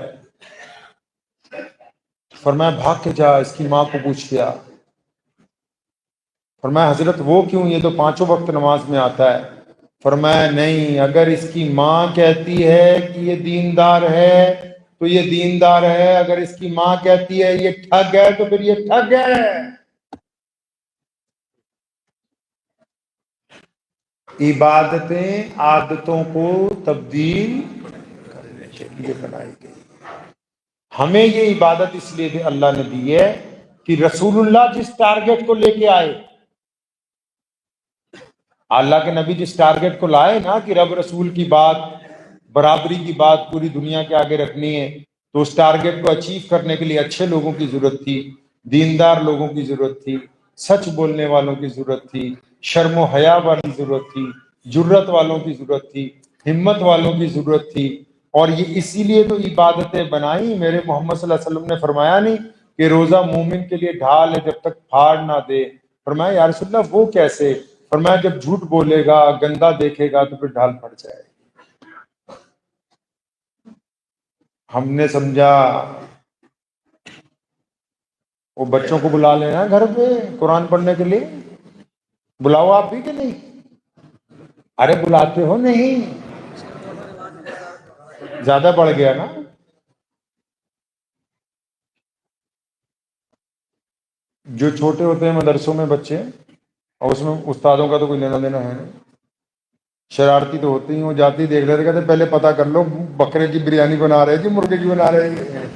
S1: فرمایا بھاگ کے جا اس کی ماں کو پوچھ لیا۔ فرمایا حضرت وہ کیوں، یہ تو 5 وقت نماز میں آتا ہے۔ فرمایا نہیں، اگر اس کی ماں کہتی ہے کہ یہ دیندار ہے تو یہ دیندار ہے، اگر اس کی ماں کہتی ہے یہ ٹھگ ہے تو پھر یہ ٹھگ ہے۔ عبادتیں عادتوں کو تبدیل کرنے کے لیے بنائی گئی۔ ہمیں یہ عبادت اس لیے بھی اللہ نے دی ہے کہ رسول اللہ جس ٹارگٹ کو لے کے آئے، اللہ کے نبی جس ٹارگٹ کو لائے نا کہ رب رسول کی بات، برابری کی بات پوری دنیا کے آگے رکھنی ہے، تو اس ٹارگٹ کو اچیو کرنے کے لیے اچھے لوگوں کی ضرورت تھی، دیندار لوگوں کی ضرورت تھی، سچ بولنے والوں کی ضرورت تھی، شرم و حیا والی ضرورت تھی، جرت والوں کی ضرورت تھی، ہمت والوں کی ضرورت تھی۔ اور یہ اسی لیے تو عبادتیں بنائی۔ میرے محمد صلی اللہ علیہ وسلم نے فرمایا نہیں کہ روزہ مومن کے لیے ڈھال ہے جب تک پھاڑ نہ دے۔ فرمایا یا رسول اللہ وہ کیسے؟ فرمایا جب جھوٹ بولے گا، گندا دیکھے گا تو پھر ڈھال پھٹ جائے گی۔ ہم نے سمجھا وہ بچوں کو بلا لینا گھر پہ قرآن پڑھنے کے لیے، بلاؤ آپ بھی کہ نہیں؟ ارے بلاتے ہو نہیں؟ زیادہ بڑھ گیا نا۔ جو چھوٹے ہوتے ہیں مدرسوں میں بچے، اور اس میں استادوں کا تو کوئی لینا دینا ہے نہیں، شرارتی تو ہوتے ہی، وہ جاتی دیکھ لیتے کہتے پہلے پتہ کر لو بکرے کی بریانی بنا رہے کہ مرغے کی بنا رہے ہیں،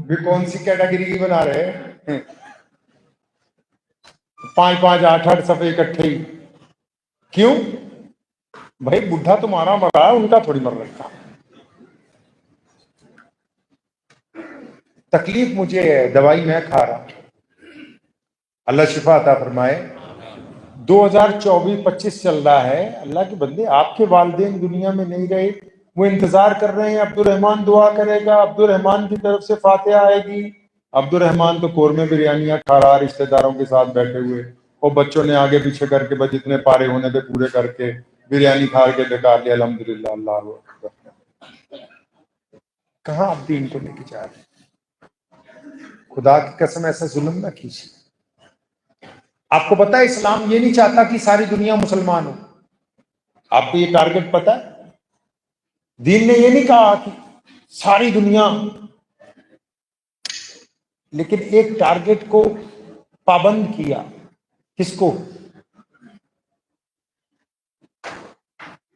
S1: بھی کون سی کیٹیگری کی بنا رہے ہیں۔ 5 8 صفحے اکٹھے ہی، کیوں بھائی؟ بڈھا تمہارا مرا ہے، ان کا تھوڑی مر رکھا۔ تکلیف مجھے ہے، دوائی میں کھا رہا ہوں، اللہ شفا عطا فرمائے۔ 2024-25 چل رہا ہے، اللہ کے بندے آپ کے والدین دنیا میں نہیں رہے، وہ انتظار کر رہے ہیں عبد الرحمان دعا کرے گا، عبد الرحمان کی طرف سے فاتحہ آئے گی۔ عبد الرحمان تو قورمے بریانیاں کھا رہا رشتہ داروں کے ساتھ بیٹھے ہوئے، اور بچوں نے آگے پیچھے کر کے بس جتنے پارے ہونے تھے پورے کر کے بریانی کھا کے بیکار لیا، الحمدللہ اللہ اکبر۔ کہاں آپ دین کو لے کے جا رہے ہیں؟ خدا کی قسم ایسا ظلم نہ کیجیے۔ آپ کو پتا ہے اسلام یہ نہیں چاہتا کہ ساری دنیا مسلمان ہو، آپ کو یہ ٹارگٹ پتا ہے؟ دین نے یہ نہیں کہا کہ ساری دنیا، لیکن ایک ٹارگٹ کو پابند کیا، کس کو؟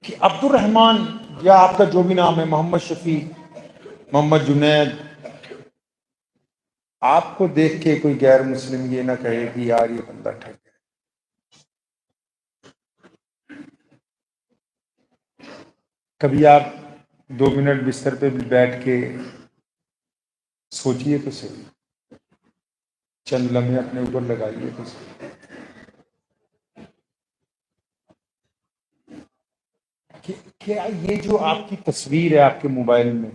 S1: کہ عبد الرحمان یا آپ کا جو بھی نام ہے، محمد شفیع، محمد جنید، آپ کو دیکھ کے کوئی غیر مسلم یہ نہ کہے کہ یار یہ بندہ ٹھگ ہے۔ کبھی آپ 2 منٹ بستر پہ بیٹھ کے سوچئے تو صحیح، چند لمحے اپنے اوپر لگائیے تو صحیح کہ کیا یہ جو آپ کی تصویر ہے آپ کے موبائل میں،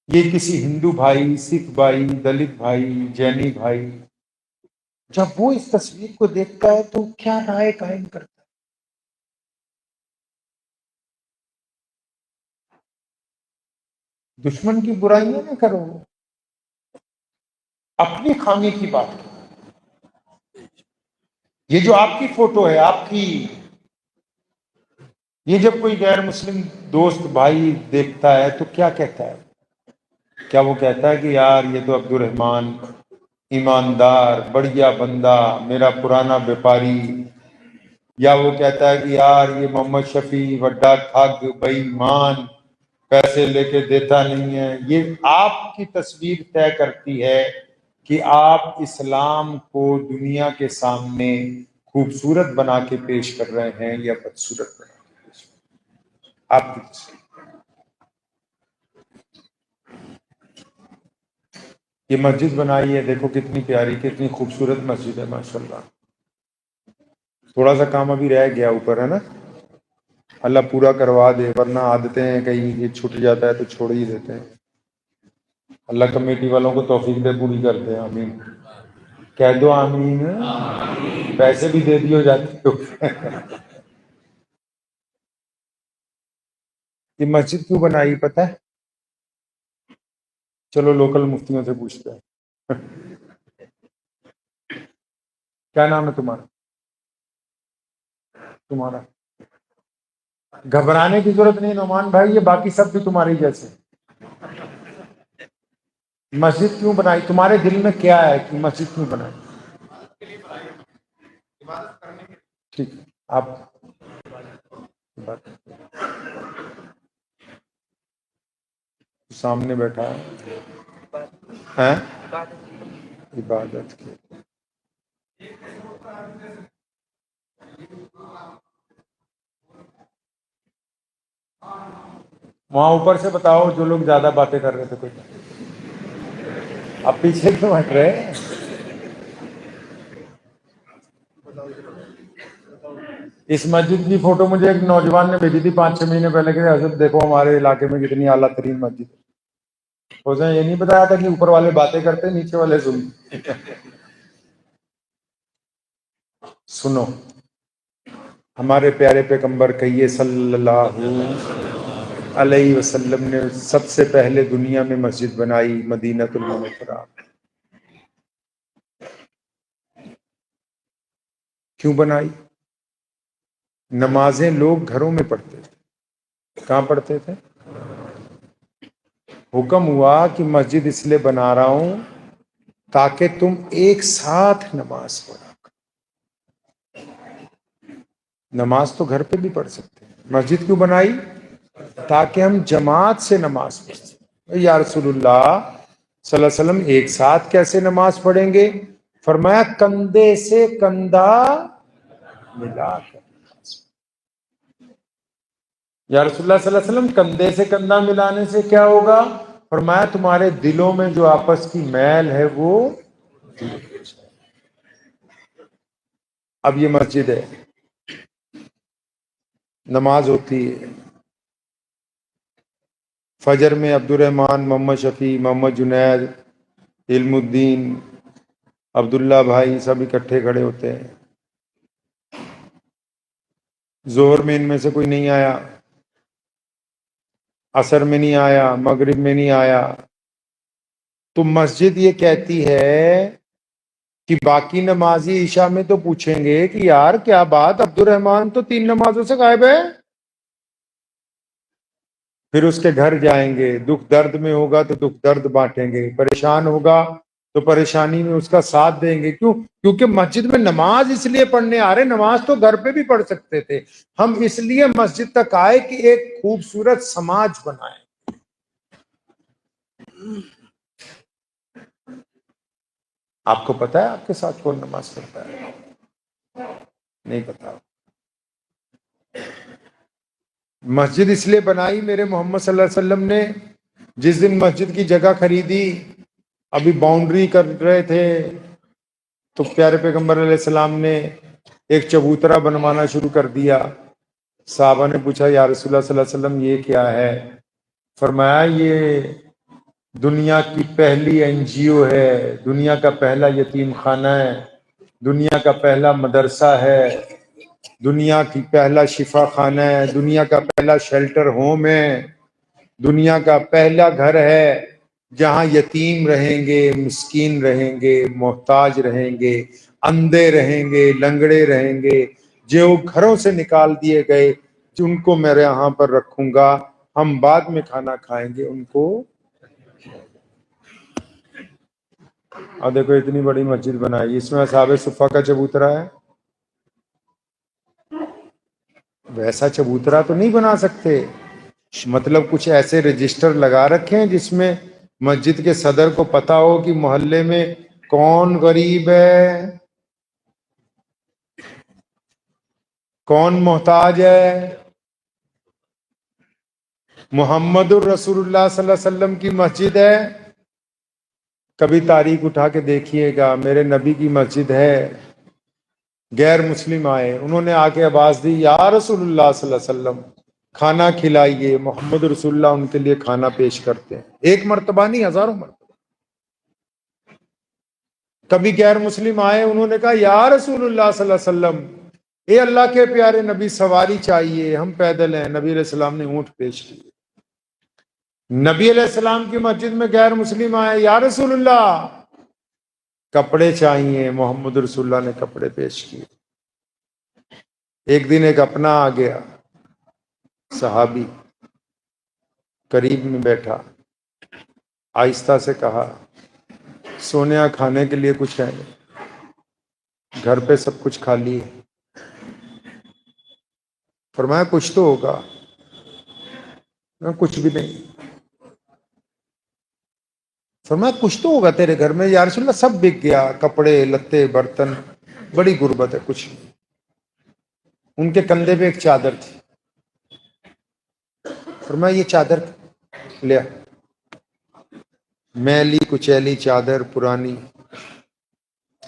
S1: یہ کسی ہندو بھائی، سکھ بھائی، دلت بھائی، جینی بھائی جب وہ اس تصویر کو دیکھتا ہے تو کیا رائے قائم کرتا ہے؟ دشمن کی برائیاں نہ کرو، اپنی خامی کی بات کرو۔ یہ جو آپ کی فوٹو ہے آپ کی، یہ جب کوئی غیر مسلم دوست بھائی دیکھتا ہے تو کیا کہتا ہے؟ کیا وہ کہتا ہے کہ یار یہ تو عبد الرحمان ایماندار بڑھیا بندہ میرا پرانا بیپاری، یا وہ کہتا ہے کہ یار یہ محمد شفیع وڈا ٹھگ بے ایمان پیسے لے کے دیتا نہیں ہے؟ یہ آپ کی تصویر طے کرتی ہے کہ آپ اسلام کو دنیا کے سامنے خوبصورت بنا کے پیش کر رہے ہیں یا بدصورت بنا کے پیش کر رہے ہیں۔ آپ کی تصویر، یہ مسجد بنائی ہے، دیکھو کتنی پیاری کتنی خوبصورت مسجد ہے ماشاءاللہ۔ تھوڑا سا کام ابھی رہ گیا اوپر، ہے نا، اللہ پورا کروا دے، ورنہ عادتیں ہیں کہیں یہ چھٹ جاتا ہے تو چھوڑ ہی دیتے ہیں۔ اللہ کمیٹی والوں کو توفیق دے، پوری کرتے ہیں، آمین۔ کہہ دو آمین. پیسے بھی دے دیو جاتے ہو. یہ مسجد کیوں بنائی پتہ ہے؟ چلو لوکل مفتیوں سے پوچھتے ہیں. کیا نام ہے تمہارا؟ گھبرانے کی ضرورت نہیں نعمان بھائی، یہ باقی سب بھی تمہارے جیسے. مسجد کیوں بنائی؟ تمہارے دل میں کیا ہے کہ مسجد کیوں بنائی؟ ٹھیک ہے، آپ سامنے بیٹھا ہے عبادت کی. وہاں اوپر سے بتاؤ جو لوگ زیادہ باتیں کر رہے تھے کوئی. اب پیچھے کیوں ہٹ رہے؟ اس مسجد کی فوٹو مجھے ایک نوجوان نے بھیجی تھی 5-6 مہینے پہلے کہ حضرت دیکھو ہمارے علاقے میں کتنی اعلیٰ ترین مسجد ہے. اس نے یہ نہیں بتایا تھا کہ اوپر والے باتیں کرتے نیچے والے سنتے. سنو، ہمارے پیارے پیغمبر کہیے صلی اللہ علیہ وسلم نے سب سے پہلے دنیا میں مسجد بنائی مدینہ المنورہ. کیوں بنائی؟ نمازیں لوگ گھروں میں پڑھتے تھے. کہاں پڑھتے تھے؟ حکم ہوا کہ مسجد اس لیے بنا رہا ہوں تاکہ تم ایک ساتھ نماز پڑھو. نماز تو گھر پہ بھی پڑھ سکتے ہیں. مسجد کیوں بنائی؟ تاکہ ہم جماعت سے نماز پڑھ سکیں. یا رسول اللہ صلی اللہ علیہ وسلم ایک ساتھ کیسے نماز پڑھیں گے؟ فرمایا کندھے سے کندھا ملا کر. یا رسول اللہ صلی اللہ علیہ وسلم کندھے سے کندھا ملانے سے کیا ہوگا؟ فرمایا تمہارے دلوں میں جو آپس کی میل ہے وہ. اب یہ مسجد ہے، نماز ہوتی ہے. فجر میں عبد الرحمن، محمد شفیع، محمد جنید، علم الدین، عبداللہ بھائی سب اکٹھے کھڑے ہوتے ہیں. ظہر میں ان میں سے کوئی نہیں آیا، عصر میں نہیں آیا، مغرب میں نہیں آیا. تو مسجد یہ کہتی ہے کہ باقی نمازی عشاء میں تو پوچھیں گے کہ یار کیا بات، عبد الرحمن تو 3 نمازوں سے غائب ہے. پھر اس کے گھر جائیں گے، دکھ درد میں ہوگا تو دکھ درد بانٹیں گے، پریشان ہوگا تو پریشانی میں اس کا ساتھ دیں گے. کیوں؟ کیونکہ مسجد میں نماز اس لیے پڑھنے آ رہے، نماز تو گھر پہ بھی پڑھ سکتے تھے. ہم اس لیے مسجد تک آئے کہ ایک خوبصورت سماج بنائیں. آپ کو پتا ہے آپ کے ساتھ کون نماز پڑھتا ہے؟ نہیں پتا. مسجد اس لیے بنائی میرے محمد صلی اللہ علیہ وسلم نے. جس دن مسجد کی جگہ خریدی، ابھی باؤنڈری کر رہے تھے، تو پیارے پیغمبر علیہ السلام نے ایک چبوترا بنوانا شروع کر دیا. صحابہ نے پوچھا یا رسول اللہ صلی اللہ علیہ وسلم یہ کیا ہے؟ فرمایا یہ دنیا کی پہلی NGO ہے، دنیا کا پہلا یتیم خانہ ہے، دنیا کا پہلا مدرسہ ہے، دنیا کی پہلا شفا خانہ ہے، دنیا کا پہلا شیلٹر ہوم ہے، دنیا کا پہلا گھر ہے جہاں یتیم رہیں گے، مسکین رہیں گے، محتاج رہیں گے، اندھے رہیں گے، لنگڑے رہیں گے. جو گھروں سے نکال دیے گئے جن کو میرے یہاں پر رکھوں گا، ہم بعد میں کھانا کھائیں گے ان کو. اور دیکھو اتنی بڑی مسجد بنائی، اس میں اصحاب صفہ کا چبوترا ہے. ویسا چبوترا تو نہیں بنا سکتے، مطلب کچھ ایسے رجسٹر لگا رکھے ہیں جس میں مسجد کے صدر کو پتا ہو کہ محلے میں کون غریب ہے، کون محتاج ہے. محمد الرسول اللہ صلی اللہ علیہ وسلم کی مسجد ہے. کبھی تاریخ اٹھا کے دیکھیے گا، میرے نبی کی مسجد ہے. غیر مسلم آئے، انہوں نے آ کے آواز دی یا رسول اللہ صلی اللہ علیہ وسلم کھانا کھلائیے. محمد رسول اللہ ان کے لیے کھانا پیش کرتے ہیں. ایک مرتبہ نہیں، ہزاروں مرتبہ. کبھی غیر مسلم آئے، انہوں نے کہا یا رسول اللہ صلی اللہ علیہ وسلم، اے اللہ کے پیارے نبی، سواری چاہیے، ہم پیدل ہیں۔ نبی علیہ السلام نے اونٹ پیش کیے۔ نبی علیہ السلام کی مسجد میں غیر مسلم آئے، یا رسول اللہ کپڑے چاہیے، محمد رسول اللہ نے کپڑے پیش کیے۔ ایک دن ایک اپنا آ گیا صحابی، قریب میں بیٹھا، آہستہ سے کہا سونے کھانے کے لیے کچھ ہے؟ گھر پہ سب کچھ خالی ہے۔ فرمایا کچھ تو ہوگا۔ کچھ بھی نہیں۔ فرمایا کچھ تو ہوگا تیرے گھر میں۔ یا رسول اللہ سب بک گیا، کپڑے لتے برتن، بڑی غربت ہے، کچھ نہیں۔ ان کے کندھے پہ ایک چادر تھی۔ فرمایا یہ چادر لیا۔ میلی کچیلی چادر پرانی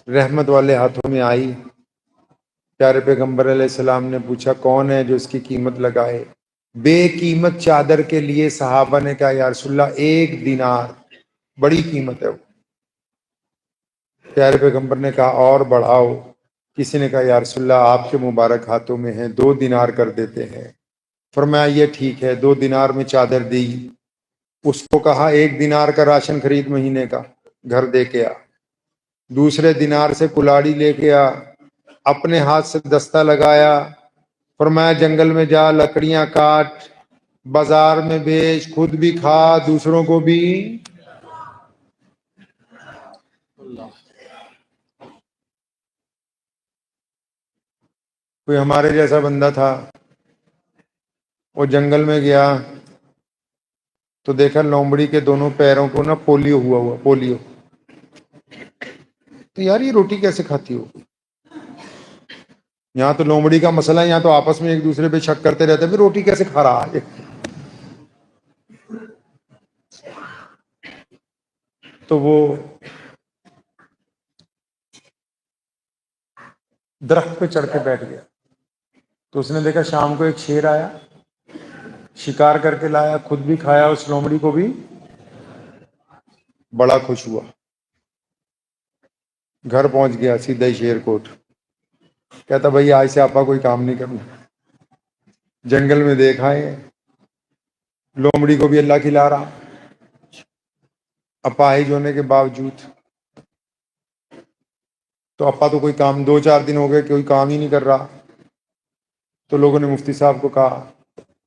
S1: رحمت والے ہاتھوں میں آئی۔ پیارے پیغمبر علیہ السلام نے پوچھا کون ہے جو اس کی قیمت لگائے؟ بے قیمت چادر کے لیے صحابہ نے کہا یا رسول اللہ 1 دینار، بڑی قیمت ہے وہ۔ پیارے پیغمبر نے کہا اور بڑھاؤ۔ کسی نے کہا یا رسول اللہ آپ کے مبارک ہاتھوں میں ہے، 2 دینار کر دیتے ہیں۔ فرمایا یہ ٹھیک ہے، 2 دینار میں چادر دی۔ اس کو کہا 1 دینار کا راشن خرید مہینے کا، گھر دے کے آ۔ دوسرے دینار سے کلاڑی لے کے آ، اپنے ہاتھ سے دستہ لگایا۔ فرمایا جنگل میں جا، لکڑیاں کاٹ، بازار میں بیچ، خود بھی کھا، دوسروں کو بھی۔ کوئی ہمارے جیسا بندہ تھا، وہ جنگل میں گیا تو دیکھا لومڑی کے دونوں پیروں کو نا پولیو ہوا، پولیو۔ تو یار یہ روٹی کیسے کھاتی ہو؟ یہاں تو لومڑی کا مسئلہ ہے، یہاں تو آپس میں ایک دوسرے پہ شک کرتے رہتے ہیں روٹی کیسے کھا رہا ہے۔ تو وہ درخت پہ چڑھ کے بیٹھ گیا۔ تو اس نے دیکھا شام کو ایک شیر آیا، شکار کر کے لایا، خود بھی کھایا، اس لومڑی کو بھی۔ بڑا خوش ہوا، گھر پہنچ گیا، سیدھا ہی شیر کوٹ۔ کہتا بھائی آج سے آپا کوئی کام نہیں کرنا۔ جنگل میں دیکھا ہے لومڑی کو بھی اللہ کھلا رہا، اپاہج ہونے کے باوجود۔ تو اپا تو کوئی کام، 2-4 دن ہو گئے کوئی کام ہی نہیں کر رہا۔ تو لوگوں نے مفتی صاحب کو کہا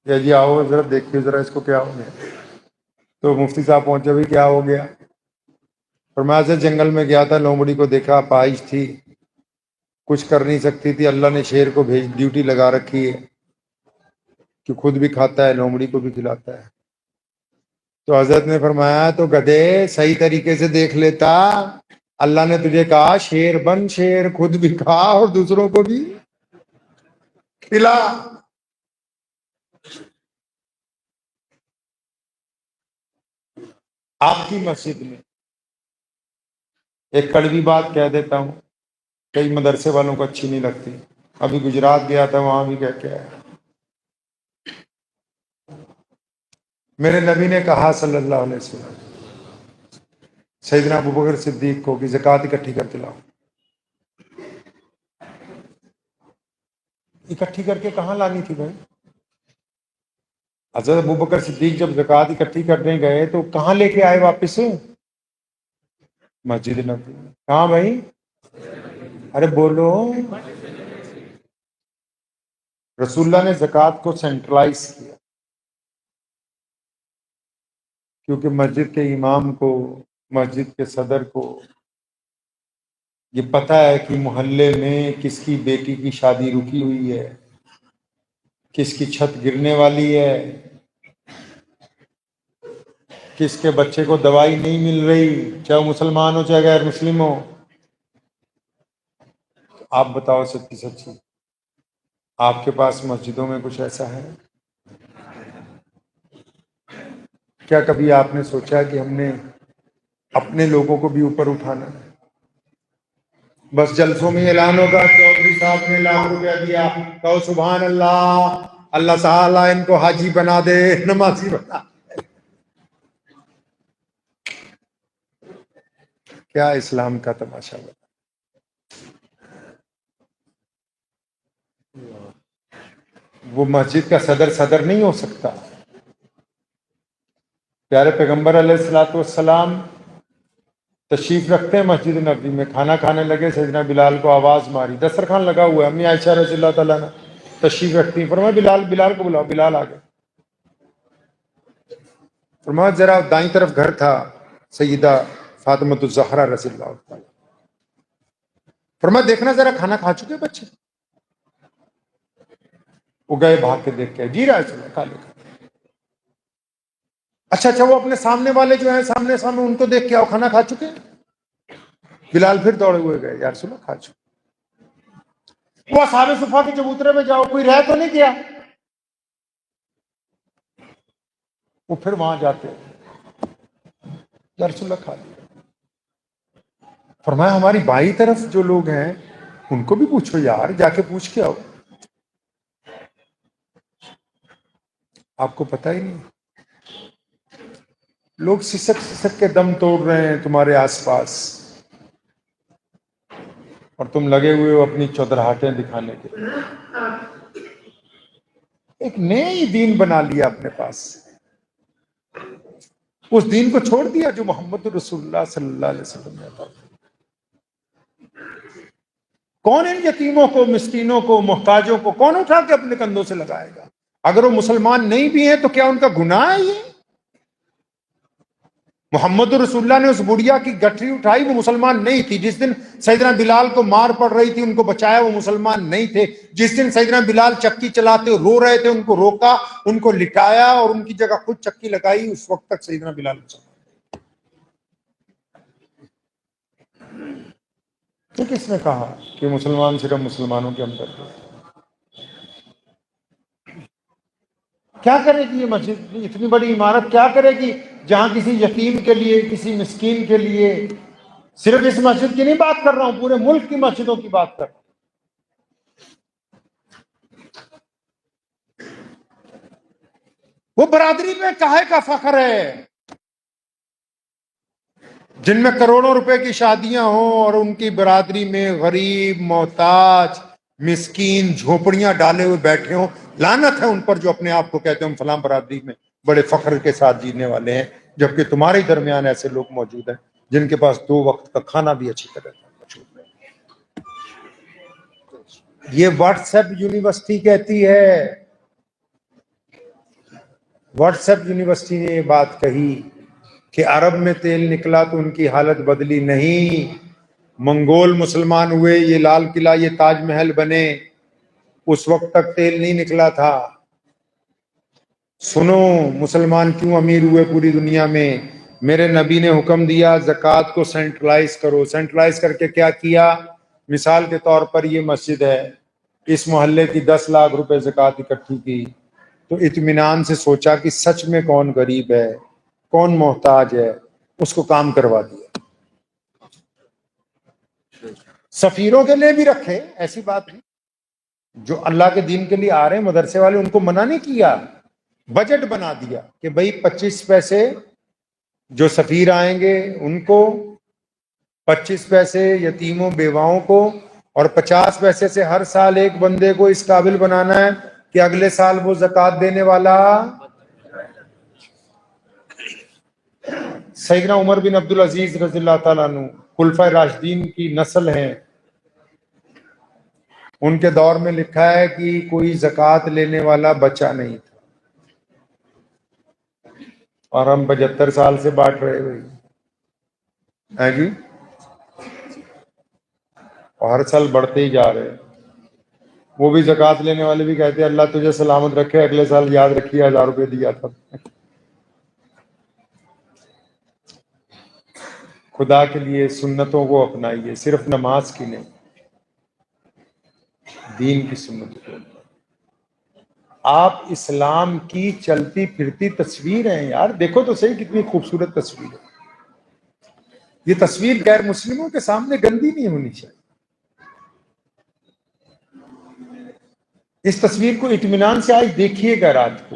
S1: کہ جی آؤ ذرا دیکھیے ذرا اس کو کیا ہو گیا۔ تو مفتی صاحب پہنچے، بھی کیا ہو گیا؟ فرمایا سے جنگل میں گیا تھا، لومڑی کو دیکھا، اپاہج تھی، کچھ کر نہیں سکتی تھی، اللہ نے شیر کو بھیج ڈیوٹی لگا رکھی ہے کہ خود بھی کھاتا ہے، لومڑی کو بھی کھلاتا ہے۔ تو حضرت نے فرمایا تو گدھے صحیح طریقے سے دیکھ لیتا، اللہ نے تجھے کہا شیر بن، شیر خود بھی کھا اور دوسروں کو بھی کھلا۔ آپ کی مسجد میں ایک کڑوی بات کہہ دیتا ہوں، کئی مدرسے والوں کو اچھی نہیں لگتی، ابھی گجرات گیا تھا وہاں بھی کہہ کے آیا۔ میرے نبی نے کہا صلی اللہ علیہ وسلم سیدنا ابوبکر صدیق کو کہ زکوٰۃ اکٹھی کر کے لاؤ۔ اکٹھی کر کے کہاں لانی تھی بھائی؟ حضرت ابوبکر صدیق جب زکوٰۃ اکٹھی کرنے گئے تو کہاں لے کے آئے واپس؟ مسجد نبوی۔ کہاں بھائی؟ ارے بولو۔ رسول اللہ نے زکوٰۃ کو سینٹرلائز کیا، کیونکہ مسجد کے امام کو، مسجد کے صدر کو یہ پتہ ہے کہ محلے میں کس کی بیٹی کی شادی رکی ہوئی ہے، کس کی چھت گرنے والی ہے، کس کے بچے کو دوائی نہیں مل رہی، چاہے مسلمان ہو چاہے غیر مسلم ہو۔ آپ بتاؤ سچی سچی، آپ کے پاس مسجدوں میں کچھ ایسا ہے؟ کیا کبھی آپ نے سوچا کہ ہم نے اپنے لوگوں کو بھی اوپر اٹھانا ہے؟ بس جلسوں میں اعلان ہوگا چودھری صاحب نے ₹1,00,000 دیا، کہو سبحان اللہ، اللہ تعالیٰ ان کو حاجی بنا دے، نمازی بنا دے۔ کیا اسلام کا تماشا بتا. وہ مسجد کا صدر نہیں ہو سکتا. پیارے پیغمبر علیہ الصلوۃ والسلام تشریف رکھتے ہیں مسجد نبوی میں، کھانا کھانے لگے، سیدنا بلال کو آواز ماری، دسترخوان لگا ہوا ہے، امی عائشہ رضی اللہ تعالیٰ عنہ تشریف رکھتی ہیں، فرمایا بلال کو بلاؤ. بلال آ گئے. فرمایا ذرا دائیں طرف گھر تھا سیدہ فاطمہ الزہرا رضی اللہ تعالیٰ. فرمایا دیکھنا ذرا کھانا کھا چکے بچے؟ وہ گئے بھاگ کے دیکھ کے، جی رہا ہے کھا لے. اچھا وہ اپنے سامنے والے جو ہیں سامنے ان کو دیکھ کے آؤ، کھانا کھا چکے؟ بلال پھر دوڑے ہوئے گئے، یا رسول اللہ کھا چکے. وہ اصحاب صفا کے چبوترے میں جاؤ، کوئی رہ تو نہیں گیا؟ وہ پھر وہاں جاتے، یا رسول اللہ کھا لیا. فرمایا ہماری بائیں طرف جو لوگ ہیں ان کو بھی پوچھو یار، جا کے پوچھ کے آؤ. آپ کو پتہ ہی نہیں، لوگ سسک کے دم توڑ رہے ہیں تمہارے آس پاس، اور تم لگے ہوئے ہو اپنی چودراہٹیں دکھانے کے. ایک نئی دین بنا لیا اپنے پاس، اس دین کو چھوڑ دیا جو محمد رسول اللہ صلی اللہ علیہ وسلم نے عطا کیا. کون ان یتیموں کو، مسکینوں کو، محتاجوں کو کون اٹھا کے اپنے کندھوں سے لگائے گا؟ اگر وہ مسلمان نہیں بھی ہیں تو کیا ان کا گناہ ہے یہ؟ محمد رسول اللہ نے اس بڑھیا کی گٹھری اٹھائی، وہ مسلمان نہیں تھی. جس دن سیدنا بلال کو مار پڑ رہی تھی ان کو بچایا، وہ مسلمان نہیں تھے. جس دن سیدنا بلال چکی چلاتے رو رہے تھے ان کو روکا، ان کو لٹایا اور ان کی جگہ خود چکی لگائی، اس وقت تک سیدنا بلال مسلمان. تو کس نے کہا کہ مسلمان صرف مسلمانوں کے اندر ہوتے؟ کیا کرے گی یہ مسجد، اتنی بڑی عمارت کیا کرے گی جہاں کسی یتیم کے لیے، کسی مسکین کے لیے؟ صرف اس مسجد کی نہیں بات کر رہا ہوں، پورے ملک کی مسجدوں کی بات کر رہا ہوں. وہ برادری میں کاہے کا فخر ہے جن میں کروڑوں روپے کی شادیاں ہوں اور ان کی برادری میں غریب، محتاج، مسکین جھونپڑیاں ڈالے ہوئے بیٹھے ہوں. لعنت ہے ان پر جو اپنے آپ کو کہتے ہیں ہم فلاں برادری میں بڑے فخر کے ساتھ جینے والے ہیں، جبکہ تمہارے درمیان ایسے لوگ موجود ہیں جن کے پاس 2 وقت کا کھانا بھی اچھی طرح موجود ہے. یہ واٹس ایپ یونیورسٹی کہتی ہے، واٹس ایپ یونیورسٹی نے یہ بات کہی کہ عرب میں تیل نکلا تو ان کی حالت بدلی نہیں. منگول مسلمان ہوئے، یہ لال قلعہ، یہ تاج محل بنے، اس وقت تک تیل نہیں نکلا تھا. سنو مسلمان کیوں امیر ہوئے پوری دنیا میں؟ میرے نبی نے حکم دیا زکوٰۃ کو سینٹرلائز کرو. سینٹرلائز کر کے کیا کیا؟ مثال کے طور پر یہ مسجد ہے، اس محلے کی 10 لاکھ روپے زکوٰۃ اکٹھی کی تو اطمینان سے سوچا کہ سچ میں کون غریب ہے، کون محتاج ہے، اس کو کام کروا دیا. سفیروں کے لیے بھی رکھے، ایسی بات نہیں. جو اللہ کے دین کے لیے آ رہے ہیں مدرسے والے، ان کو منع نہیں کیا، بجٹ بنا دیا کہ بھئی 25 پیسے جو سفیر آئیں گے ان کو، 25 پیسے یتیموں بیواؤں کو، اور 50 پیسے سے ہر سال ایک بندے کو اس قابل بنانا ہے کہ اگلے سال وہ زکوٰۃ دینے والا. سیدنا عمر بن عبدالعزیز رضی اللہ تعالیٰ عنہ خلفائے راشدین کی نسل ہیں، ان کے دور میں لکھا ہے کہ کوئی زکوٰۃ لینے والا بچہ نہیں تھا، اور ہم 75 سال سے بانٹ رہے ہوئے جی، اور ہر سال بڑھتے ہی جا رہے ہیں. وہ بھی زکوٰۃ لینے والے بھی کہتے ہیں اللہ تجھے سلامت رکھے، اگلے سال یاد رکھیے 1000 روپے دیا تھا. خدا کے لیے سنتوں کو اپنائیے، صرف نماز کی نہیں، دین کی سنت کو. آپ اسلام کی چلتی پھرتی تصویر ہیں یار، دیکھو تو صحیح کتنی خوبصورت تصویر ہے. یہ تصویر غیر مسلموں کے سامنے گندی نہیں ہونی چاہیے. اس تصویر کو اطمینان سے آج دیکھیے گا رات کو.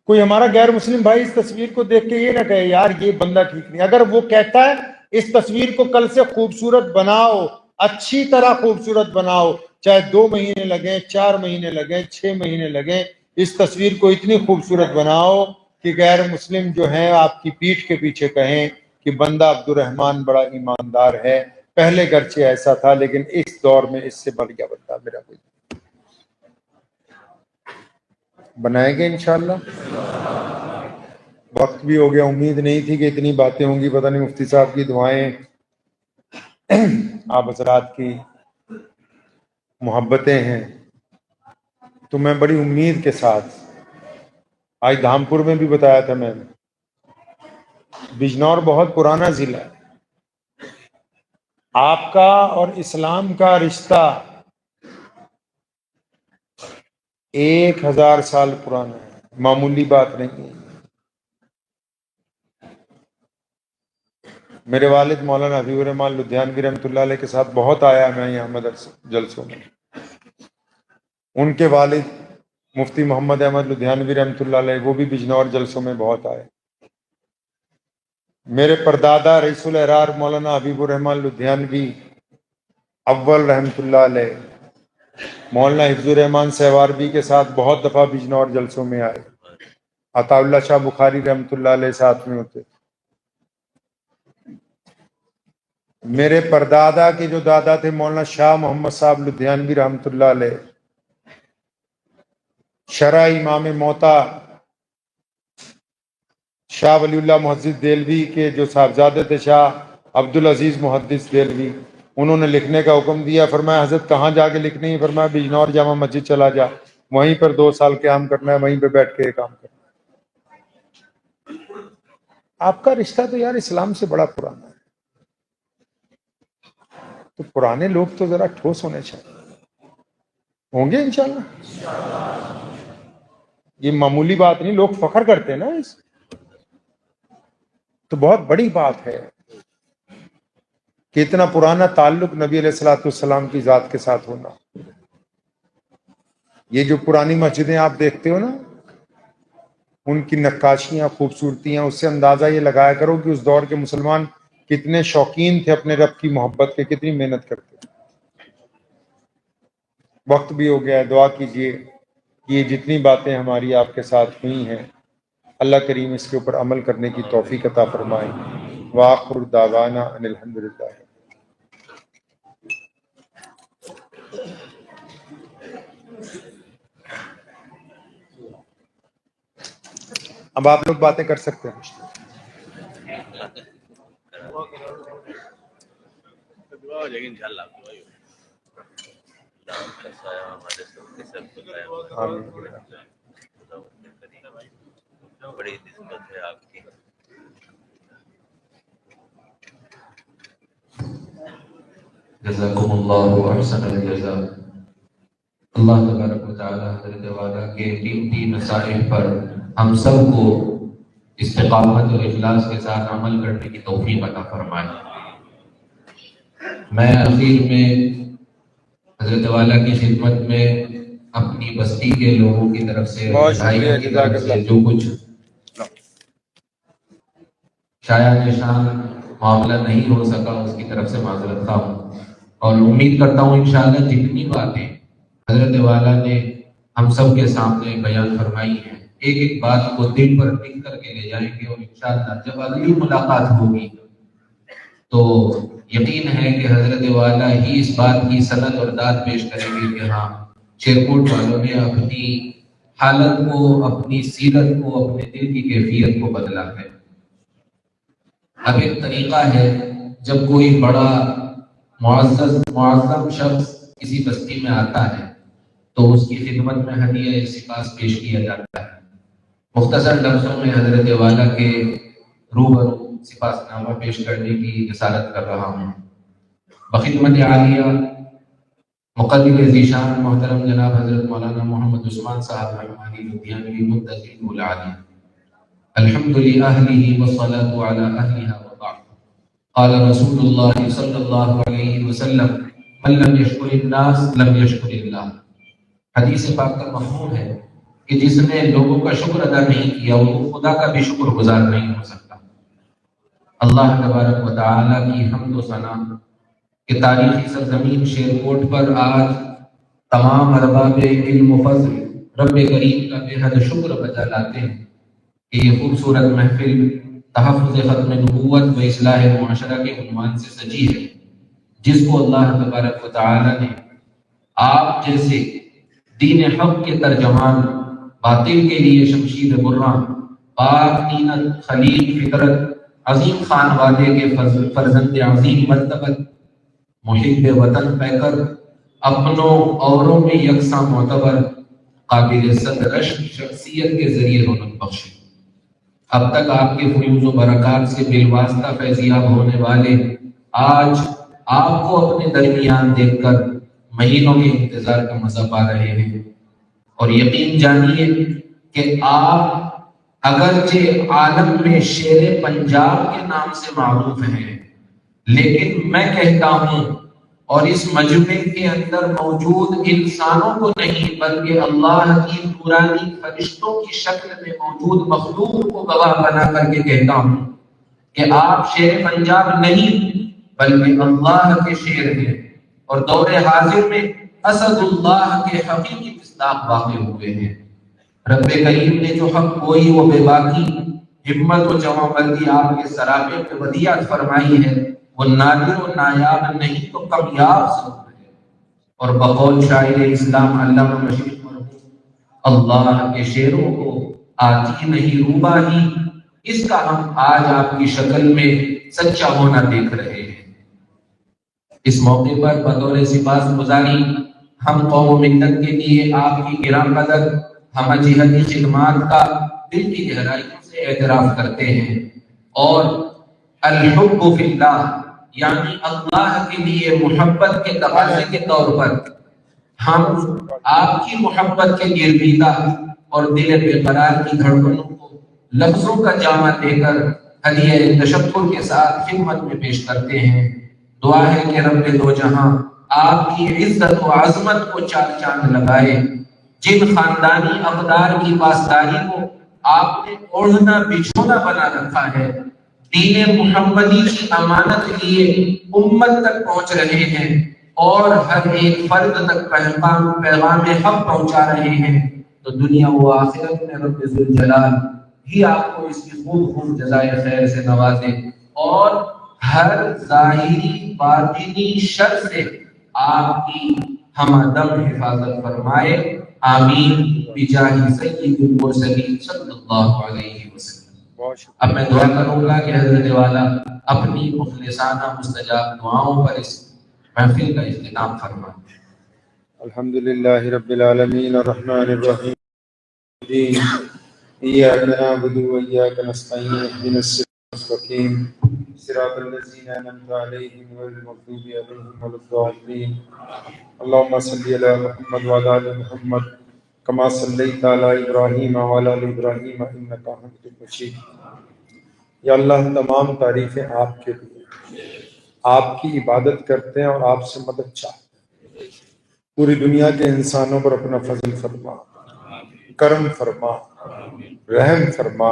S1: کوئی ہمارا غیر مسلم بھائی اس تصویر کو دیکھ کے یہ نہ کہے یار یہ بندہ ٹھیک نہیں. اگر وہ کہتا ہے اس تصویر کو کل سے خوبصورت بناؤ، اچھی طرح خوبصورت بناؤ، چاہے 2 مہینے لگیں، 4 مہینے لگیں، 6 مہینے لگیں، اس تصویر کو اتنی خوبصورت بناؤ کہ غیر مسلم جو ہیں آپ کی پیٹھ کے پیچھے کہیں کہ بندہ عبد الرحمن بڑا ایماندار ہے، پہلے گرچہ ایسا تھا لیکن اس دور میں اس سے بڑھ گیا بندہ میرا کوئی۔ بنائیں گے انشاءاللہ۔ وقت بھی ہو گیا، امید نہیں تھی کہ اتنی باتیں ہوں گی، پتہ نہیں مفتی صاحب کی دعائیں، آپ حضرات کی محبتیں ہیں، تو میں بڑی امید کے ساتھ، آج دھامپور میں بھی بتایا تھا میں نے، بجنور بہت پرانا ضلع ہے، آپ کا اور اسلام کا رشتہ 1000 سال پرانا ہے، معمولی بات نہیں ہے۔ میرے والد مولانا حبیب الرحمان لدھیانوی رحمۃ اللہ علیہ کے ساتھ بہت آیا میں یہاں مدرسے جلسوں میں، ان کے والد مفتی محمد احمد لدھیانوی رحمۃ اللہ علیہ وہ بھی بجنور جلسوں میں بہت آئے۔ میرے پردادا رئیس الاحرار مولانا حبیب الرحمان لدھیانوی اول رحمۃ اللہ علیہ مولانا حفظ الرحمان سہواربی کے ساتھ بہت دفعہ بجنور جلسوں میں آئے، عطا اللہ شاہ بخاری رحمۃ اللہ علیہ ساتھ میں ہوتے۔ میرے پردادا کے جو دادا تھے مولانا شاہ محمد صاحب لدھیانوی رحمۃ اللہ علیہ، شرع امام موتا شاہ ولی اللہ محدث دہلوی کے جو صاحبزادے تھے شاہ عبدالعزیز محدث دہلوی، انہوں نے لکھنے کا حکم دیا، فرمایا حضرت کہاں جا کے لکھنی ہے؟ فرمایا بجنور جامع مسجد چلا جا، وہیں پر 2 سال قیام کرنا ہے، وہیں پہ بیٹھ کے یہ کام کرنا ہے۔ آپ کا رشتہ تو یار اسلام سے بڑا پرانا ہے، تو پرانے لوگ تو ذرا ٹھوس ہونے چاہیے، ہوں گے انشاءاللہ۔ یہ معمولی بات نہیں، لوگ فخر کرتے ہیں نا اس، تو بہت بڑی بات ہے کہ اتنا پرانا تعلق نبی علیہ الصلوۃ والسلام کی ذات کے ساتھ ہونا۔ یہ جو پرانی مسجدیں آپ دیکھتے ہو نا، ان کی نقاشیاں، خوبصورتیاں، اس سے اندازہ یہ لگایا کرو کہ اس دور کے مسلمان کتنے شوقین تھے اپنے رب کی محبت کے، کتنی محنت کرتے تھے۔ وقت بھی ہو گیا ہے، دعا کیجئے کہ یہ جتنی باتیں ہماری آپ کے ساتھ ہوئی ہیں اللہ کریم اس کے اوپر عمل کرنے کی توفیق عطا فرمائے۔ وآخر دعوانا ان الحمدللہ۔ اب آپ لوگ باتیں کر سکتے ہیں۔
S5: بڑی نسبت ہے آپ کی۔ جزاکم اللہ احسن الجزاء۔ اللہ تبارک و تعالی حضرت والا کے قیمتی نصائح پر ہم سب کو استقامت اور اخلاص کے ساتھ عمل کرنے کی توفیق عطا فرمائے۔ میں اخیر میں حضرت والا کی خدمت میں اپنی بستی کے لوگوں کی طرف سے، بھائیوں کی طرف سے جو کچھ شایان شان معاملہ نہیں ہو سکا اس کی طرف سے معذرت خواہ ہوں، اور امید کرتا ہوں انشاءاللہ جتنی باتیں حضرت والا نے ہم سب کے سامنے بیان فرمائی ہیں، ایک ایک بات کو دل پر لکھ کر کے لے جائیں گے، اور انشاءاللہ جب اگلی ملاقات ہوگی تو یقین ہے کہ حضرت والا ہی اس بات کی سند اور داد پیش کریں گے کہ ہاں شیرکوٹ والوں نے اپنی حالت کو، اپنی سیرت کو، اپنے دل کی کیفیت کو بدلا ہے۔ اب ایک طریقہ ہے جب کوئی بڑا معظم شخص کسی بستی میں آتا ہے تو اس کی خدمت میں ہدیہ سپاس پیش کیا جاتا ہے۔ مختصر لفظوں میں حضرت والا کے روبرو سپاس نامہ پیش کرنے کی جسارت کر رہا ہوں۔ بخدمت عالیہ مقدم ذیشان محترم جناب حضرت مولانا محمد عثمان صاحب رحمانی لدھیانوی منتظم العالیہ، الحمد لأہلہ والصلاة علی اہلہ وبعد۔ قال رسول اللہ صلی اللہ علیہ وسلم من لم یشکر الناس لم یشکر اللہ۔ حدیث پاک کا مفہوم ہے کہ جس نے لوگوں کا شکر ادا نہیں کیا وہ خدا کا بھی شکر گزار نہیں ہو سکتا۔ اللہ تبارک و تعالیٰ کی حمد و ثنا کہ تاریخی سرزمین شیرکوٹ پر آج تمام ارباب علم و فضل رب کریم کا بے حد شکر بجا لاتے ہیں کہ یہ خوبصورت محفل تحفظ ختم نبوت و اصلاح معاشرہ کے عنوان سے سجی ہے، جس کو اللہ تبارک و تعالیٰ نے آپ جیسے دین حق کے ترجمان، باطل کے لیے شمشیر برہاں، پاک دینت، خلیل فطرت، عظیم خانوادے کے فرزند عظیم مرتبت، محب وطن پیکر، اپنوں اوروں میں یکساں معتبر، قابل صدرشت شخصیت کے ذریعے رونق بخشے۔ اب تک آپ کے فیوز و برکات سے بالواسطہ فیضیاب ہونے والے آج آپ کو اپنے درمیان دیکھ کر مہینوں کے انتظار کا مزہ پا رہے ہیں، اور یقین جانیے کہ آپ اگرچہ عالم میں شیر پنجاب کے نام سے معروف ہیں، لیکن میں کہتا ہوں اور اس مجمع کے اندر موجود انسانوں کو نہیں بلکہ اللہ کی پرانی فرشتوں کی شکل میں موجود مخلوق کو گواہ بنا کر کے کہتا ہوں کہ آپ شیر پنجاب نہیں بلکہ اللہ کے شیر ہیں، اور دور حاضر میں اسد اللہ کے حقیقی مصداق واقع ہوئے ہیں۔ رب کریم نے جو حق کوئی و بے باکی ہمت و جواں بندی آپ کے سراپے میں ودیعت فرمائی ہے، وہ نادر و نایاب نہیں تو کمیاب ضرور ہے۔ اور بقول شاعر اسلام علامہ مشرق مرحوم، اللہ کے شعروں کو آتی نہیں روباہی، اس کا ہم آج آپ کی شکل میں سچا ہونا دیکھ رہے ہیں۔ اس موقع پر بطور سپاس گزاری ہم قوم و ملت کے لیے آپ کی گراں قدر ہم جہتی خدمات کا دل کی گہرائیوں سے اعتراف کرتے ہیں، اور الحب فی اللہ یعنی اللہ کے لیے محبت کے تقاضے کے طور پر ہم آپ کی محبت کے گرویدہ اور دل بے قرار کی دھڑکنوں کو لفظوں کا جامع دے کر ہدیہ تشکر کے ساتھ خدمت میں پیش کرتے ہیں۔ دعا ہے کہ رب دو جہاں آپ کی عزت و عظمت کو چار چاند لگائے۔ جن خاندانی اقدار کی پاسداری کو آپ نے اوڑھنا بچھونا بنا رکھا ہے، دین محمدی کی امانت لیے امت تک پہنچ رہے ہیں اور ہر ایک فرد تک پیغام حق پہنچا رہے ہیں، تو دنیا و آخرت میں رب ذوالجلال ہی آپ کو اس کی خوب خوب جزائے خیر سے نوازے، اور ہر ظاہری باطنی شر سے آپ کی ہم دم حفاظت فرمائے، آمین بجاہ سید المرسلین صلی اللہ علیہ وسلم۔ اب میں دعا کروں گا کہ حضرت والا اپنی مخلصانہ مستجاب دعاؤں پر اس محفل کا اختتام فرمائیں۔
S1: الحمدللہ رب العالمین الرحمن الرحیم ایاک نعبد و ایاک نستعین اهدنا الصراط المستقیم صراط الذین انعمت علیہم غیر المغضوب علیہم ولا الضالین اللهم صل علی محمد وعلی آل محمد کما صلیت علی ابراہیم وعلی آل ابراہیم انک حمید مجید۔ یا اللہ تمام تعریفیں آپ کے لیے، آپ کی عبادت کرتے ہیں اور آپ سے مدد چاہتے ہیں۔ پوری دنیا کے انسانوں پر اپنا فضل فرما، کرم فرما، رحم فرما،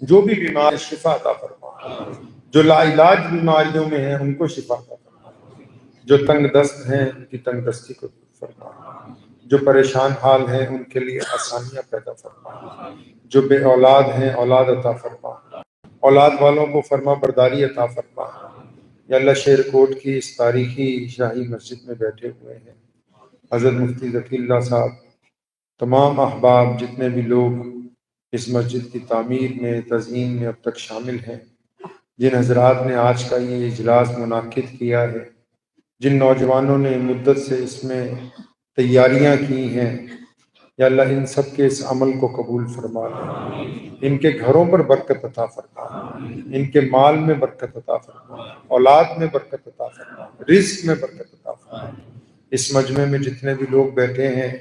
S1: جو بھی بیمار شفا عطا فرما، جو لا علاج بیماریوں میں ہیں ان کو شفا عطا فرما، جو تنگ دست ہیں ان کی تنگ دستی کو دور فرما، جو پریشان حال ہیں ان کے لیے آسانیاں پیدا فرما، جو بے اولاد ہیں اولاد عطا فرما، اولاد والوں کو فرما برداری عطا فرما۔ یا اللہ شیرکوٹ کی اس تاریخی شاہی مسجد میں بیٹھے ہوئے ہیں حضرت مفتی ذکی اللہ صاحب، تمام احباب جتنے بھی لوگ اس مسجد کی تعمیر میں تزئین میں اب تک شامل ہیں، جن حضرات نے آج کا یہ اجلاس منعقد کیا ہے، جن نوجوانوں نے مدت سے اس میں تیاریاں کی ہیں، یا اللہ ان سب کے اس عمل کو قبول فرما لے، ان کے گھروں پر برکت عطا فرما، ان کے مال میں برکت عطا فرما، اولاد میں برکت عطا فرما، رزق میں برکت عطا فرما۔ اس مجمع میں جتنے بھی لوگ بیٹھے ہیں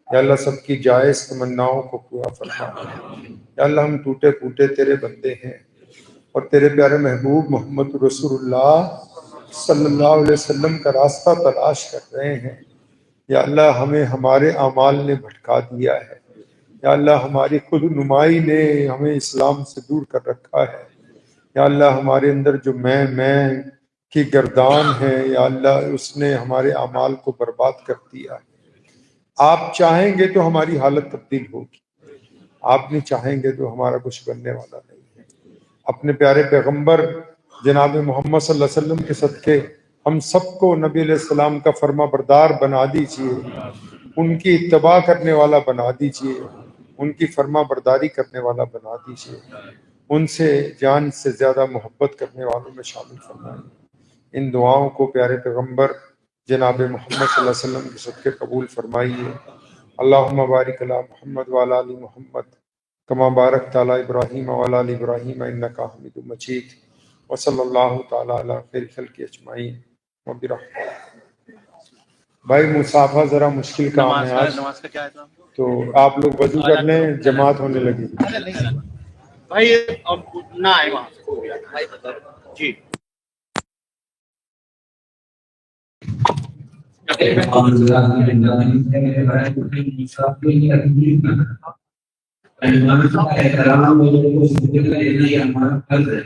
S1: یا اللہ سب کی جائز تمناؤں کو پورا فرما۔ یا اللہ ہم ٹوٹے پھوٹے تیرے بندے ہیں اور تیرے پیارے محبوب محمد رسول اللہ صلی اللہ علیہ وسلم کا راستہ تلاش کر رہے ہیں۔ یا اللہ ہمیں ہمارے اعمال نے بھٹکا دیا ہے، یا اللہ ہماری خود نمائی نے ہمیں اسلام سے دور کر رکھا ہے۔ یا اللہ ہمارے اندر جو میں کی گردان ہے یا اللہ اس نے ہمارے اعمال کو برباد کر دیا ہے۔ آپ چاہیں گے تو ہماری حالت تبدیل ہوگی، آپ نہیں چاہیں گے تو ہمارا کچھ بننے والا نہیں ہے۔ اپنے پیارے پیغمبر جناب محمد صلی اللہ علیہ وسلم کے صدقے ہم سب کو نبی علیہ السلام کا فرما بردار بنا دیجئے، ان کی اتباع کرنے والا بنا دیجئے، ان کی فرما برداری کرنے والا بنا دیجئے، ان سے جان سے زیادہ محبت کرنے والوں میں شامل فرمائیں۔ ان دعاؤں کو پیارے پیغمبر جناب محمد صلی اللہ علیہ وسلم کے صدقے قبول فرمائیے۔ اللہم بارک علی محمد وعلی آل محمد کما بارکت علی ابراہیم وعلی آل ابراہیم انک حمید مجید، وصلی اللہ تعالی علی خیر خلق اجمعین وبرحمتہ۔ بھائی مسافہ ذرا مشکل کام ہے آج،
S3: نماز کا کیا ہے
S1: تو آپ لوگ وضو کر لیں، جماعت ہونے لگی۔
S3: بھائی اب نہ آئے وہاں جی
S5: ہمارا فرض ہے۔